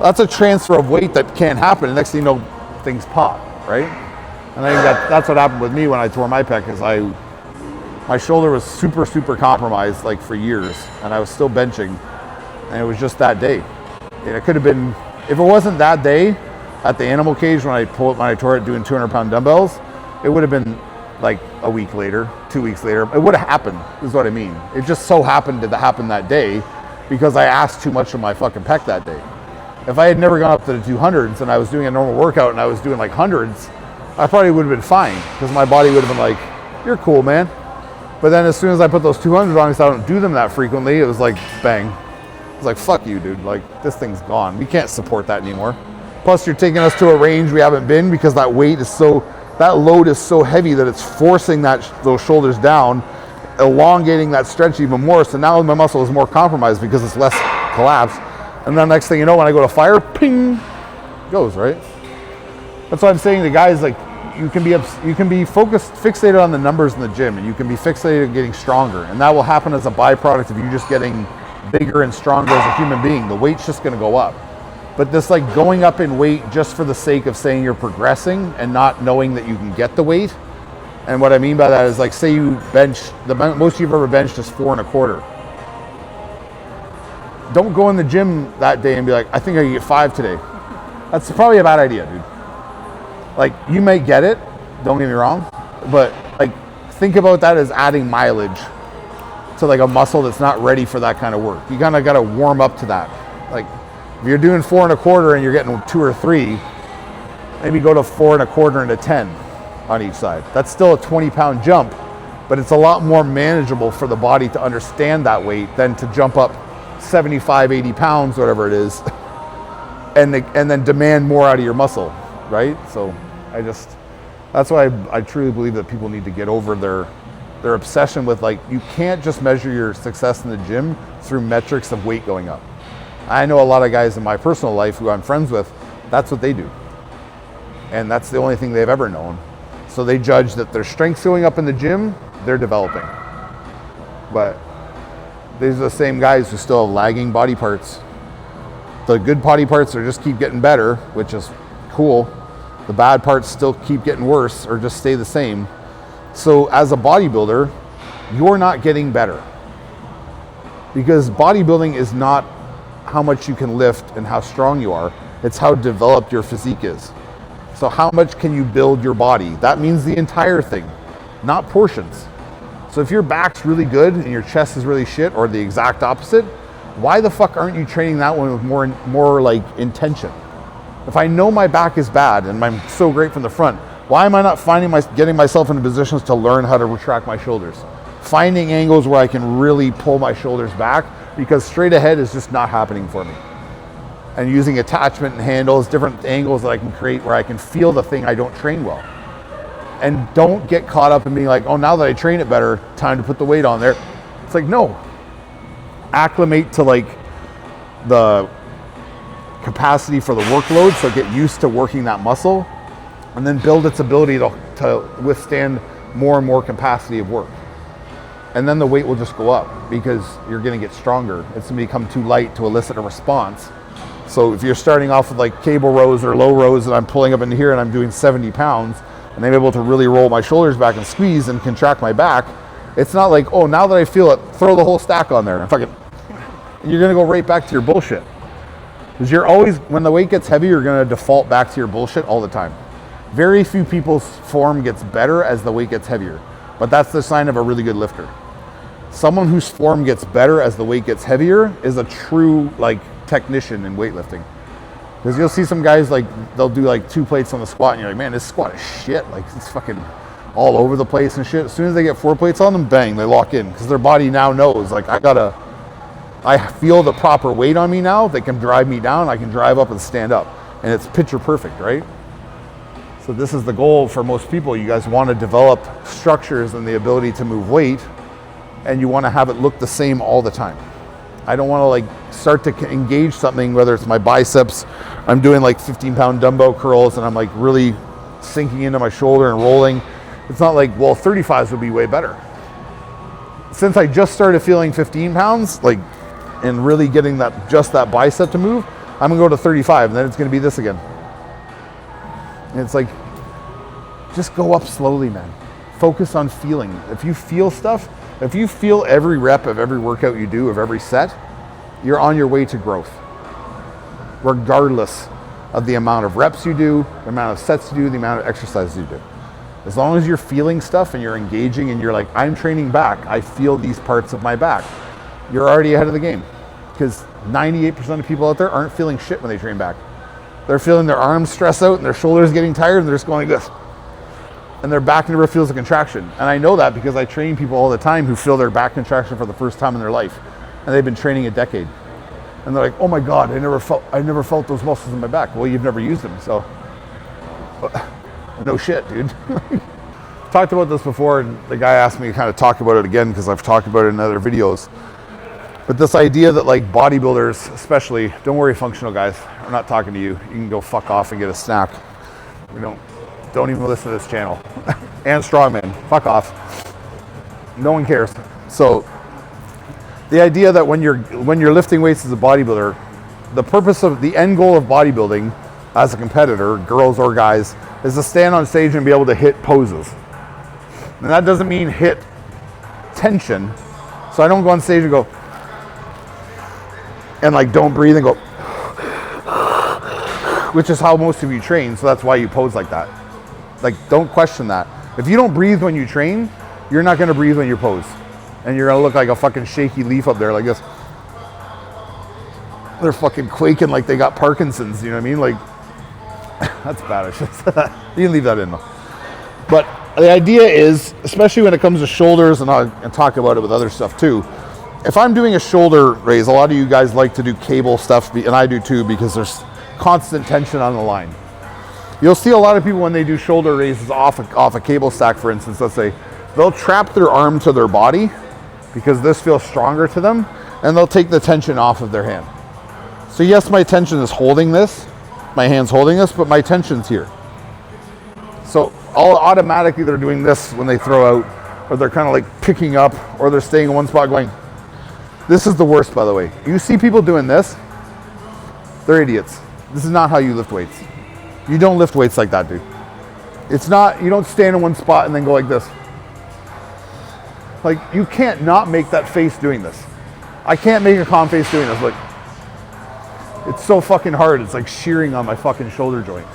that's a transfer of weight that can't happen. And next thing you know, things pop, right? And I think that's what happened with me when I tore my pec is my shoulder was super, super compromised like for years and I was still benching and it was just that day. And it could have been, if it wasn't that day at the animal cage when I tore it doing 200-pound dumbbells, it would have been like a week later, 2 weeks later. It would have happened, is what I mean. It just so happened to happen that day because I asked too much of my fucking pec that day. If I had never gone up to the 200s and I was doing a normal workout and I was doing like hundreds, I probably would have been fine because my body would have been like, you're cool, man. But then as soon as I put those 200s on, because I don't do them that frequently, it was like, bang. It was like, fuck you, dude. Like, this thing's gone. We can't support that anymore. Plus, you're taking us to a range we haven't been because that weight is that load is so heavy that it's forcing those shoulders down, elongating that stretch even more. So now my muscle is more compromised because it's less collapsed. And then next thing you know, when I go to fire, ping, goes, right? That's why I'm saying to guys, like, you can be fixated on the numbers in the gym, and you can be fixated on getting stronger, and that will happen as a byproduct of you just getting bigger and stronger as a human being. The weight's just going to go up. But this like going up in weight just for the sake of saying you're progressing and not knowing that you can get the weight. And what I mean by that is like, say you bench, the most you've ever benched is 4 1/4. Don't go in the gym that day and be like, I think I can get 5 today. That's probably a bad idea, dude. Like, you may get it, don't get me wrong, but like, think about that as adding mileage to like a muscle that's not ready for that kind of work. You kind of got to warm up to that. Like, if you're doing 4 1/4 and you're getting 2 or 3, maybe go to 4 1/4 and a 10 on each side. That's still a 20-pound jump, but it's a lot more manageable for the body to understand that weight than to jump up 75, 80 pounds, whatever it is, and then demand more out of your muscle, right? So that's why I truly believe that people need to get over their obsession with like, you can't just measure your success in the gym through metrics of weight going up. I know a lot of guys in my personal life who I'm friends with, that's what they do. And that's the only thing they've ever known. So they judge that their strength's going up in the gym, they're developing. But these are the same guys who still have lagging body parts. The good body parts are just keep getting better, which is cool. The bad parts still keep getting worse or just stay the same. So as a bodybuilder, you're not getting better. Because bodybuilding is not how much you can lift and how strong you are. It's how developed your physique is. So how much can you build your body? That means the entire thing, not portions. So if your back's really good and your chest is really shit, or the exact opposite, Why the fuck aren't you training that one with more like intention? If I know my back is bad and I'm so great from the front, why am I not getting myself into positions to learn how to retract my shoulders? Finding angles where I can really pull my shoulders back, because straight ahead is just not happening for me. And using attachment and handles, different angles that I can create where I can feel the thing I don't train well. And don't get caught up in being like, oh, now that I train it better, time to put the weight on there. It's like, no. Acclimate to like the capacity for the workload, so get used to working that muscle, and then build its ability to withstand more and more capacity of work. And then the weight will just go up because you're going to get stronger. It's going to become too light to elicit a response. So if you're starting off with like cable rows or low rows and I'm pulling up into here and I'm doing 70 pounds and I'm able to really roll my shoulders back and squeeze and contract my back, it's not like, oh, now that I feel it, throw the whole stack on there and fucking, you're going to go right back to your bullshit. Because you're always, when the weight gets heavy, you're going to default back to your bullshit all the time. Very few people's form gets better as the weight gets heavier, but that's the sign of a really good lifter. Someone whose form gets better as the weight gets heavier is a true like technician in weightlifting. Because you'll see some guys like, they'll do like 2 plates on the squat and you're like, man, this squat is shit. Like it's fucking all over the place and shit. As soon as they get 4 plates on them, bang, they lock in. Because their body now knows, like I feel the proper weight on me now. They can drive me down. I can drive up and stand up. And it's picture perfect, right? So this is the goal for most people. You guys want to develop structures and the ability to move weight, and you want to have it look the same all the time. I don't want to like start to engage something, whether it's my biceps, I'm doing like 15-pound dumbbell curls and I'm like really sinking into my shoulder and rolling. It's not like, well, 35s would be way better. Since I just started feeling 15 pounds, like, and really getting just that bicep to move, I'm gonna go to 35 and then it's gonna be this again. And it's like, just go up slowly, man. Focus on feeling. If you feel stuff, if you feel every rep of every workout you do, of every set, you're on your way to growth. Regardless of the amount of reps you do, the amount of sets you do, the amount of exercises you do. As long as you're feeling stuff and you're engaging and you're like, I'm training back, I feel these parts of my back, you're already ahead of the game. Because 98% of people out there aren't feeling shit when they train back. They're feeling their arms stress out and their shoulders getting tired and they're just going like this. And their back never feels a contraction. And I know that because I train people all the time who feel their back contraction for the first time in their life. And they've been training a decade. And they're like, oh my God, I never felt those muscles in my back. Well, you've never used them, so no shit, dude. Talked about this before, and the guy asked me to kind of talk about it again because I've talked about it in other videos. But this idea that like bodybuilders, especially, don't worry, functional guys, I'm not talking to you. You can go fuck off and get a snack. Don't even listen to this channel. And strongman, fuck off. No one cares. So the idea that when you're lifting weights as a bodybuilder, the purpose of the end goal of bodybuilding as a competitor, girls or guys, is to stand on stage and be able to hit poses. And that doesn't mean hit tension. So I don't go on stage and go and like don't breathe and go, which is how most of you train. So that's why you pose like that. Like, don't question that. If you don't breathe when you train, you're not going to breathe when you pose. And you're going to look like a fucking shaky leaf up there like this. They're fucking quaking like they got Parkinson's, you know what I mean? Like, that's bad. I should say that. You can leave that in though. But the idea is, especially when it comes to shoulders, and I'll talk about it with other stuff too. If I'm doing a shoulder raise, a lot of you guys like to do cable stuff, and I do too, because there's constant tension on the line. You'll see a lot of people when they do shoulder raises off a cable stack, for instance, let's say, they'll trap their arm to their body because this feels stronger to them, and they'll take the tension off of their hand. So yes, my tension is holding this, my hand's holding this, but my tension's here. So automatically they're doing this when they throw out, or they're kind of like picking up, or they're staying in one spot going. This is the worst, by the way. You see people doing this, they're idiots. This is not how you lift weights. You don't lift weights like that, dude. It's not, you don't stand in one spot and then go like this. Like, you can't not make that face doing this. I can't make a calm face doing this. Like, it's so fucking hard. It's like shearing on my fucking shoulder joint.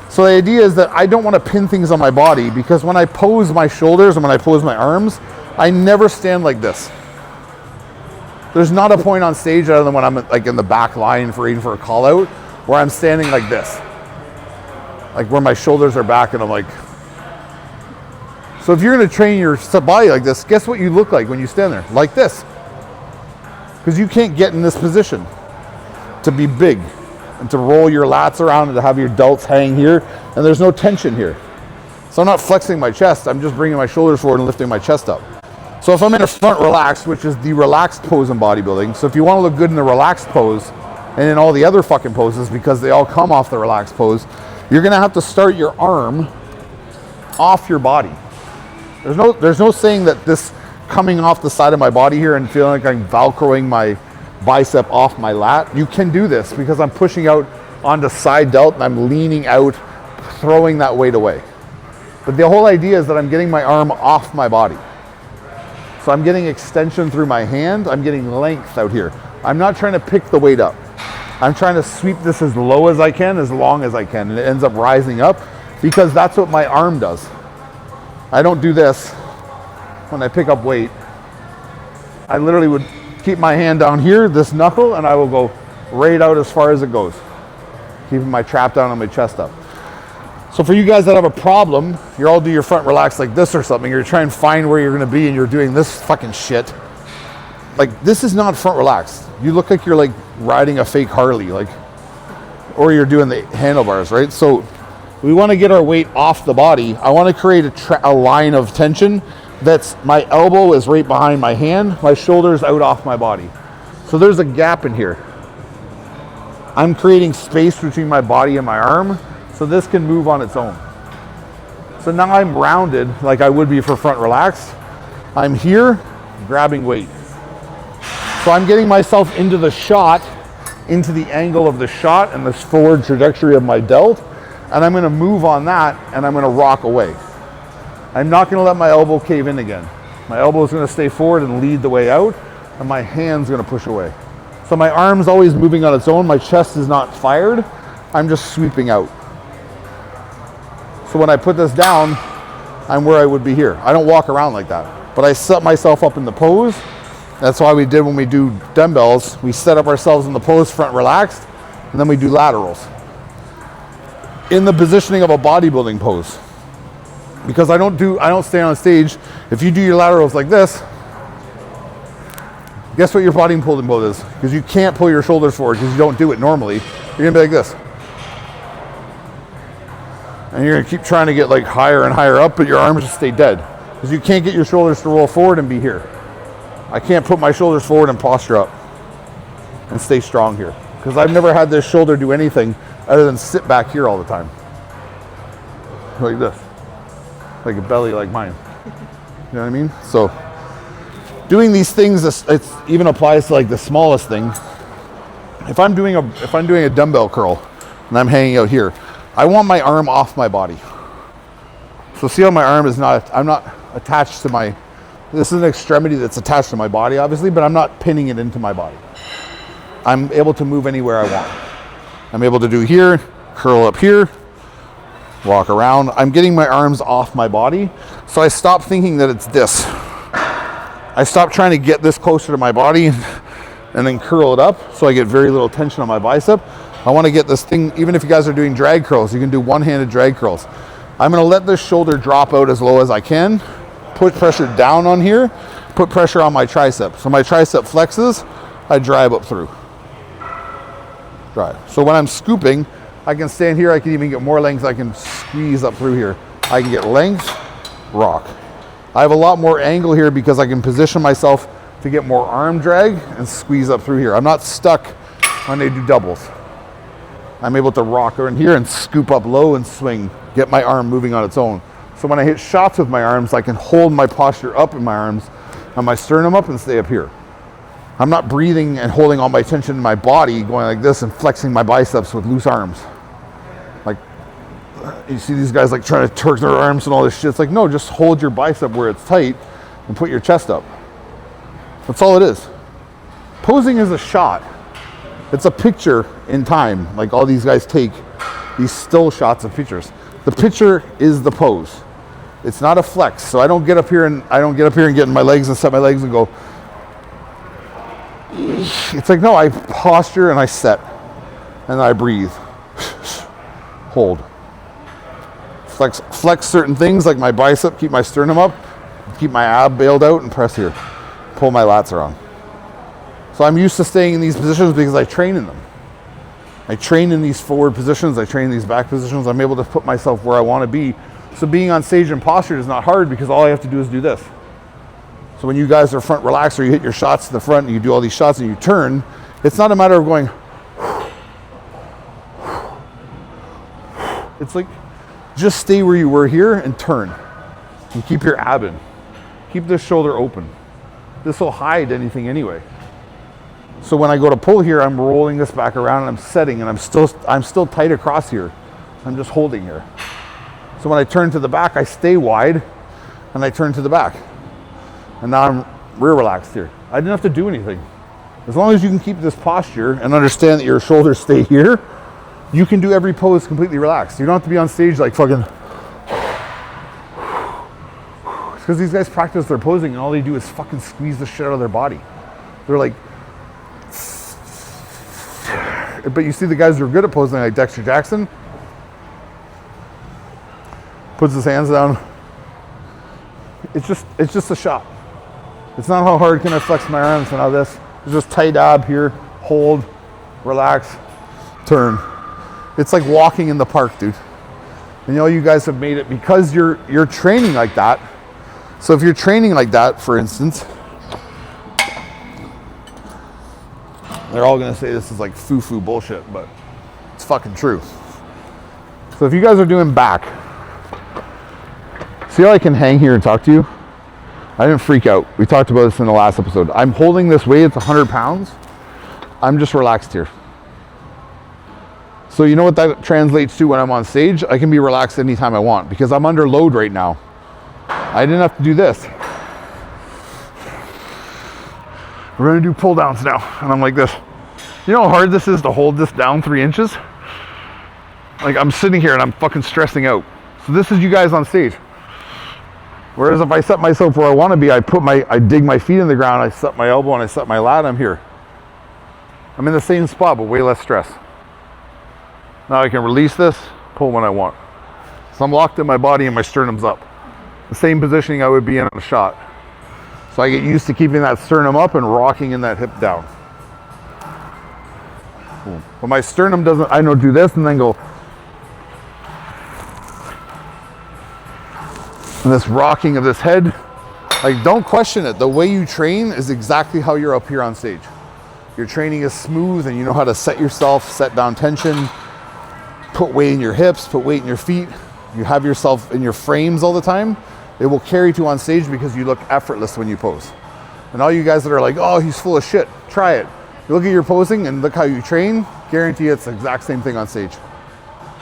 So the idea is that I don't want to pin things on my body, because when I pose my shoulders and when I pose my arms, I never stand like this. There's not a point on stage other than when I'm like in the back line for a call out where I'm standing like this. Like where my shoulders are back and I'm like. So if you're gonna train your body like this, guess what you look like when you stand there? Like this. Because you can't get in this position to be big and to roll your lats around and to have your delts hang here, and there's no tension here. So I'm not flexing my chest, I'm just bringing my shoulders forward and lifting my chest up. So if I'm in a front relaxed, which is the relaxed pose in bodybuilding, so if you want to look good in the relaxed pose and in all the other fucking poses, because they all come off the relaxed pose, you're gonna have to start your arm off your body. There's no saying that this coming off the side of my body here and feeling like I'm velcroing my bicep off my lat. You can do this because I'm pushing out onto side delt and I'm leaning out, throwing that weight away. But the whole idea is that I'm getting my arm off my body. So I'm getting extension through my hand, I'm getting length out here. I'm not trying to pick the weight up. I'm trying to sweep this as low as I can, as long as I can, and it ends up rising up because that's what my arm does. I don't do this when I pick up weight. I literally would keep my hand down here, this knuckle, and I will go right out as far as it goes, keeping my trap down on my chest up. So for you guys that have a problem, you all do your front relaxed like this or something, you're trying to find where you're gonna be and you're doing this fucking shit. Like, this is not front relaxed. You look like you're like riding a fake Harley, like, or you're doing the handlebars, right? So we wanna get our weight off the body. I wanna create a line of tension that's my elbow is right behind my hand, my shoulder's out off my body. So there's a gap in here. I'm creating space between my body and my arm so this can move on its own. So now I'm rounded like I would be for front relaxed. I'm here grabbing weight. So I'm getting myself into the shot, into the angle of the shot and this forward trajectory of my delt, and I'm gonna move on that and I'm gonna rock away. I'm not gonna let my elbow cave in again. My elbow is gonna stay forward and lead the way out, and my hand's gonna push away. So my arm's always moving on its own, my chest is not fired, I'm just sweeping out. So when I put this down, I'm where I would be here. I don't walk around like that, but I set myself up in the pose. That's why we did when we do dumbbells, we set up ourselves in the pose front relaxed, and then we do laterals. In the positioning of a bodybuilding pose. Because I don't stand on stage. If you do your laterals like this, guess what your bodybuilding pose is? Because you can't pull your shoulders forward because you don't do it normally. You're gonna be like this. And you're gonna keep trying to get like higher and higher up, but your arms just stay dead. Because you can't get your shoulders to roll forward and be here. I can't put my shoulders forward and posture up and stay strong here. Because I've never had this shoulder do anything other than sit back here all the time. Like this. Like a belly like mine. You know what I mean? So doing these things, it even applies to like the smallest thing. If I'm doing a dumbbell curl and I'm hanging out here, I want my arm off my body. So see how my arm is I'm not attached to this is an extremity that's attached to my body obviously, but I'm not pinning it into my body. I'm able to move anywhere I want. I'm able to do here, curl up here, walk around. I'm getting my arms off my body. So I stop thinking that it's this. I stop trying to get this closer to my body and then curl it up so I get very little tension on my bicep. I want to get this thing, even if you guys are doing drag curls, you can do one-handed drag curls. I'm going to let this shoulder drop out as low as I can, put pressure down on here, put pressure on my tricep. So my tricep flexes, I drive up through. Drive. So when I'm scooping, I can stand here, I can even get more length, I can squeeze up through here. I can get length, rock. I have a lot more angle here because I can position myself to get more arm drag and squeeze up through here. I'm not stuck when they do doubles. I'm able to rock in here and scoop up low and swing, get my arm moving on its own. So when I hit shots with my arms, I can hold my posture up in my arms and my sternum up and stay up here. I'm not breathing and holding all my tension in my body, going like this and flexing my biceps with loose arms. Like, you see these guys like trying to torque their arms and all this shit. It's like, no, just hold your bicep where it's tight and put your chest up. That's all it is. Posing is a shot. It's a picture in time. Like all these guys take these still shots of pictures. The picture is the pose. It's not a flex. So I don't get up here and get in my legs and set my legs and go It's like, no, I posture and I set. And then I breathe. Hold. Flex certain things like my bicep, keep my sternum up, keep my ab bailed out, and press here. Pull my lats around. So I'm used to staying in these positions because I train in them. I train in these forward positions, I train in these back positions. I'm able to put myself where I want to be. So being on stage and postured is not hard because all I have to do is do this. So when you guys are front relaxed or you hit your shots to the front and you do all these shots and you turn, it's not a matter of going. It's like, just stay where you were here and turn. And keep your ab in. Keep this shoulder open. This will hide anything anyway. So when I go to pull here, I'm rolling this back around and I'm setting and I'm still tight across here. I'm just holding here. So when I turn to the back, I stay wide and I turn to the back. And now I'm rear relaxed here. I didn't have to do anything. As long as you can keep this posture and understand that your shoulders stay here, you can do every pose completely relaxed. You don't have to be on stage like fucking. It's because these guys practice their posing and all they do is fucking squeeze the shit out of their body. They're like, but you see the guys who are good at posing like Dexter Jackson, puts his hands down. It's just a shot. It's not how hard can I flex my arms and how this. It's just tight ab here, hold, relax, turn. It's like walking in the park, dude. And you guys have made it because you're training like that. So if you're training like that, for instance, they're all gonna say this is like foo-foo bullshit, but it's fucking true. So if you guys are doing back, see how I can hang here and talk to you? I didn't freak out. We talked about this in the last episode. I'm holding this weight, it's 100 pounds. I'm just relaxed here. So you know what that translates to when I'm on stage? I can be relaxed anytime I want because I'm under load right now. I didn't have to do this. We're gonna do pull downs now. And I'm like this. You know how hard this is to hold this down 3 inches? Like I'm sitting here and I'm fucking stressing out. So this is you guys on stage. Whereas if I set myself where I want to be, I dig my feet in the ground, I set my elbow and I set my lat, I'm here. I'm in the same spot, but way less stress. Now I can release this, pull when I want. So I'm locked in my body and my sternum's up. The same positioning I would be in a shot. So I get used to keeping that sternum up and rocking in that hip down. Boom. But my sternum doesn't, I don't do this and then go. And this rocking of this head, like don't question it. The way you train is exactly how you're up here on stage. Your training is smooth and you know how to set yourself, set down tension, put weight in your hips, put weight in your feet. You have yourself in your frames all the time. It will carry to on stage because you look effortless when you pose. And all you guys that are like, oh, he's full of shit, try it. You look at your posing and look how you train, guarantee it's the exact same thing on stage.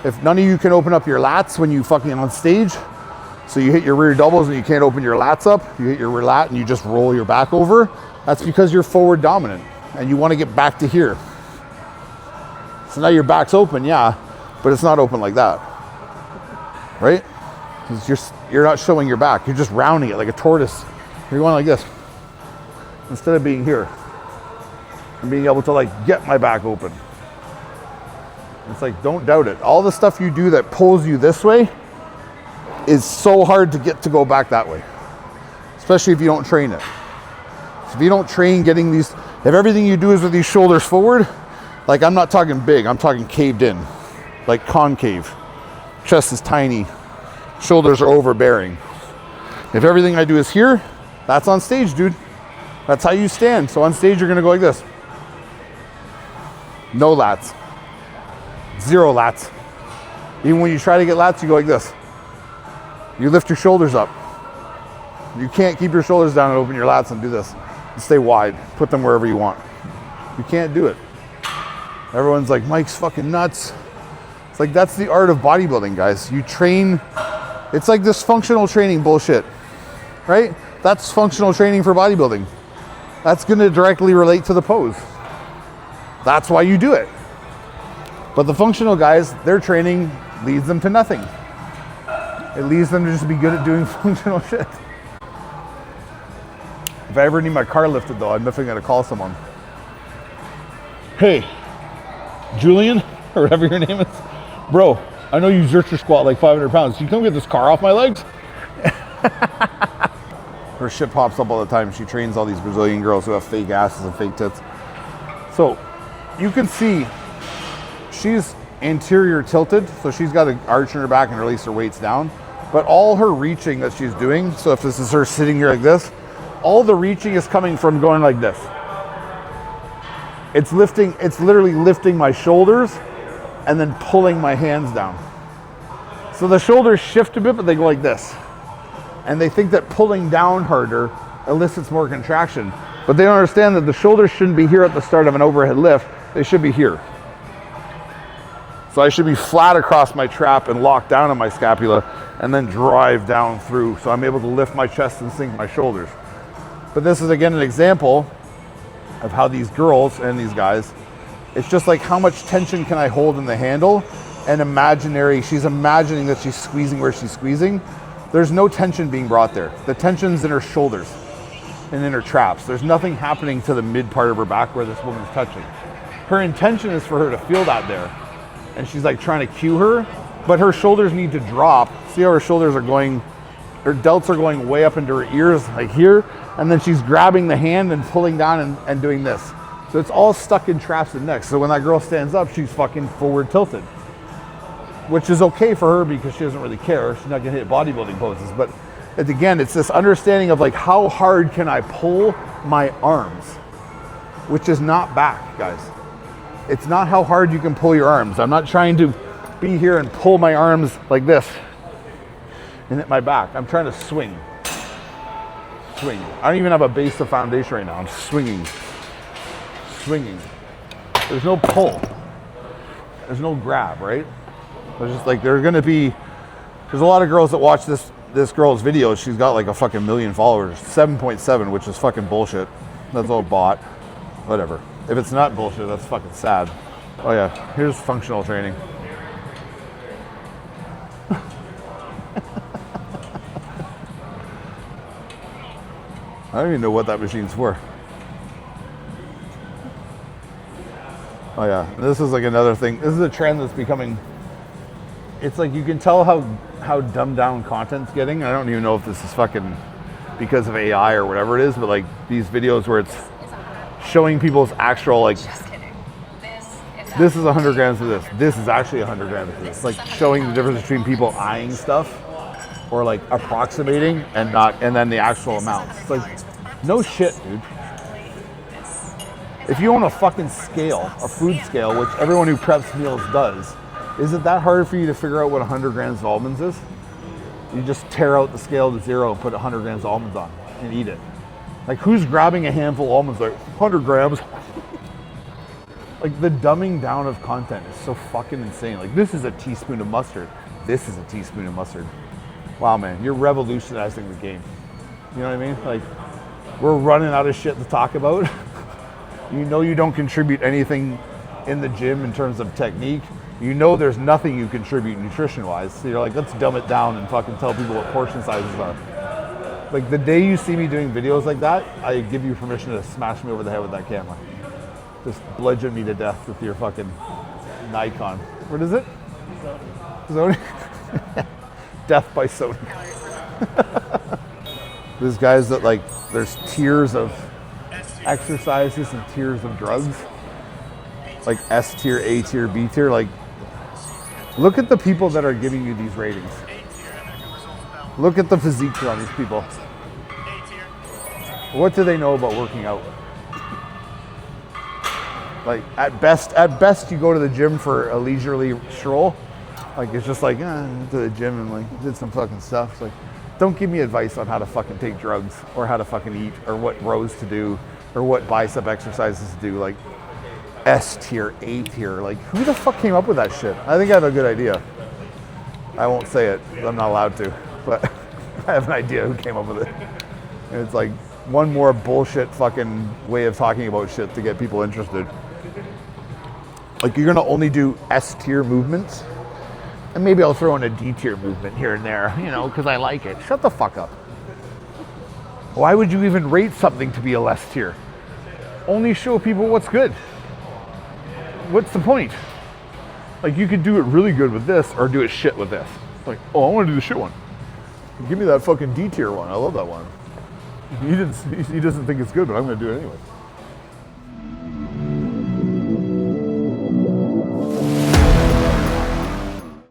If none of you can open up your lats when you fucking on stage, so you hit your rear doubles and you can't open your lats up, you hit your rear lat and you just roll your back over, that's because you're forward dominant and you want to get back to here. So now your back's open, yeah, but it's not open like that, right? You're not showing your back, you're just rounding it like a tortoise. You're going like this, instead of being here and being able to like get my back open. It's like, don't doubt it. All the stuff you do that pulls you this way is so hard to get to go back that way, especially if you don't train it. So if you don't train getting these, if everything you do is with these shoulders forward, like I'm not talking big, I'm talking caved in, like concave. Chest is tiny, shoulders are overbearing. If everything I do is here, that's on stage, dude. That's how you stand. So on stage, you're gonna go like this. No lats, 0 lats. Even when you try to get lats, you go like this. You lift your shoulders up. You can't keep your shoulders down and open your lats and do this. And stay wide, put them wherever you want. You can't do it. Everyone's like, Mike's fucking nuts. It's like, that's the art of bodybuilding, guys. You train, it's like this functional training bullshit, right? That's functional training for bodybuilding. That's gonna directly relate to the pose. That's why you do it. But the functional guys, their training leads them to nothing. It leads them to just be good at doing functional shit. If I ever need my car lifted though, I'm definitely gonna call someone. hey, Julian, or whatever your name is, bro, I know you Zercher squat like 500 pounds. Can you come get this car off my legs? Her shit pops up all the time. She trains all these Brazilian girls who have fake asses and fake tits. So you can see she's anterior tilted, so she's got an arch in her back and release her weights down. But all her reaching that she's doing, so if this is her sitting here like this, all the reaching is coming from going like this. It's literally lifting my shoulders and then pulling my hands down. So the shoulders shift a bit, but they go like this. And they think that pulling down harder elicits more contraction. But they don't understand that the shoulders shouldn't be here at the start of an overhead lift. They should be here. So I should be flat across my trap and lock down on my scapula and then drive down through. So I'm able to lift my chest and sink my shoulders. But this is again an example of how these girls and these guys, it's just like how much tension can I hold in the handle, and she's imagining that she's squeezing where she's squeezing. There's no tension being brought there. The tension's in her shoulders and in her traps. There's nothing happening to the mid part of her back where this woman's touching. Her intention is for her to feel that there. And she's like trying to cue her, but her shoulders need to drop. See how her shoulders are going, her delts are going way up into her ears, like here, and then she's grabbing the hand and pulling down and doing this. So it's all stuck in traps and necks. So when that girl stands up, she's fucking forward tilted, which is okay for her because she doesn't really care. She's not gonna hit bodybuilding poses. But again, it's this understanding of like, how hard can I pull my arms, which is not back, guys. It's not how hard you can pull your arms. I'm not trying to be here and pull my arms like this and hit my back. I'm trying to swing. I don't even have a base of foundation right now. I'm swinging. There's no pull. There's no grab, right? There's just like, there's a lot of girls that watch this girl's videos. She's got like a fucking million followers, 7.7, which is fucking bullshit. That's all bot, whatever. If it's not bullshit, that's fucking sad. Oh yeah, here's functional training. I don't even know what that machine's for. Oh yeah, this is like another thing. This is a trend that's becoming, it's like you can tell how dumbed down content's getting. I don't even know if this is fucking because of AI or whatever it is, but like these videos where it's showing people's actual like, this is 100 grams of this. This is actually 100 grams of this. Like showing the difference between people eyeing stuff or like approximating and then the actual amounts. It's like, no shit, dude. If you own a fucking scale, a food scale, which everyone who preps meals does, is it that hard for you to figure out what 100 grams of almonds is? You just tear out the scale to zero and put 100 grams of almonds on and eat it. Like, who's grabbing a handful of almonds like 100 grams? Like, the dumbing down of content is so fucking insane. Like, this is a teaspoon of mustard. This is a teaspoon of mustard. Wow, man, you're revolutionizing the game. You know what I mean? Like, we're running out of shit to talk about. You know you don't contribute anything in the gym in terms of technique. You know there's nothing you contribute nutrition-wise. So you're like, let's dumb it down and fucking tell people what portion sizes are. Like, the day you see me doing videos like that, I give you permission to smash me over the head with that camera. Just bludgeon me to death with your fucking Nikon. What is it? Sony? Death by Sony. There's guys that like, there's tiers of exercises and tiers of drugs. Like S tier, A tier, B tier. Like, look at the people that are giving you these ratings. Look at the physiques on these people. What do they know about working out? Like, at best you go to the gym for a leisurely stroll. Like, it's just like, I went to the gym and like did some fucking stuff. It's like, don't give me advice on how to fucking take drugs or how to fucking eat or what rows to do or what bicep exercises to do. Like, S tier, A tier. Like, who the fuck came up with that shit? I think I have a good idea. I won't say it. I'm not allowed to. But I have an idea who came up with it. And it's like one more bullshit fucking way of talking about shit to get people interested. Like, you're gonna only do S tier movements, and maybe I'll throw in a D tier movement here and there, you know, because I like it. Shut the fuck up. Why would you even rate something to be a less tier? Only show people what's good. what's the point? Like, you could do it really good with this or do it shit with this. Like, oh, I want to do the shit one. Give me that fucking D tier one. I love that one. He doesn't think it's good, but I'm going to do it anyway.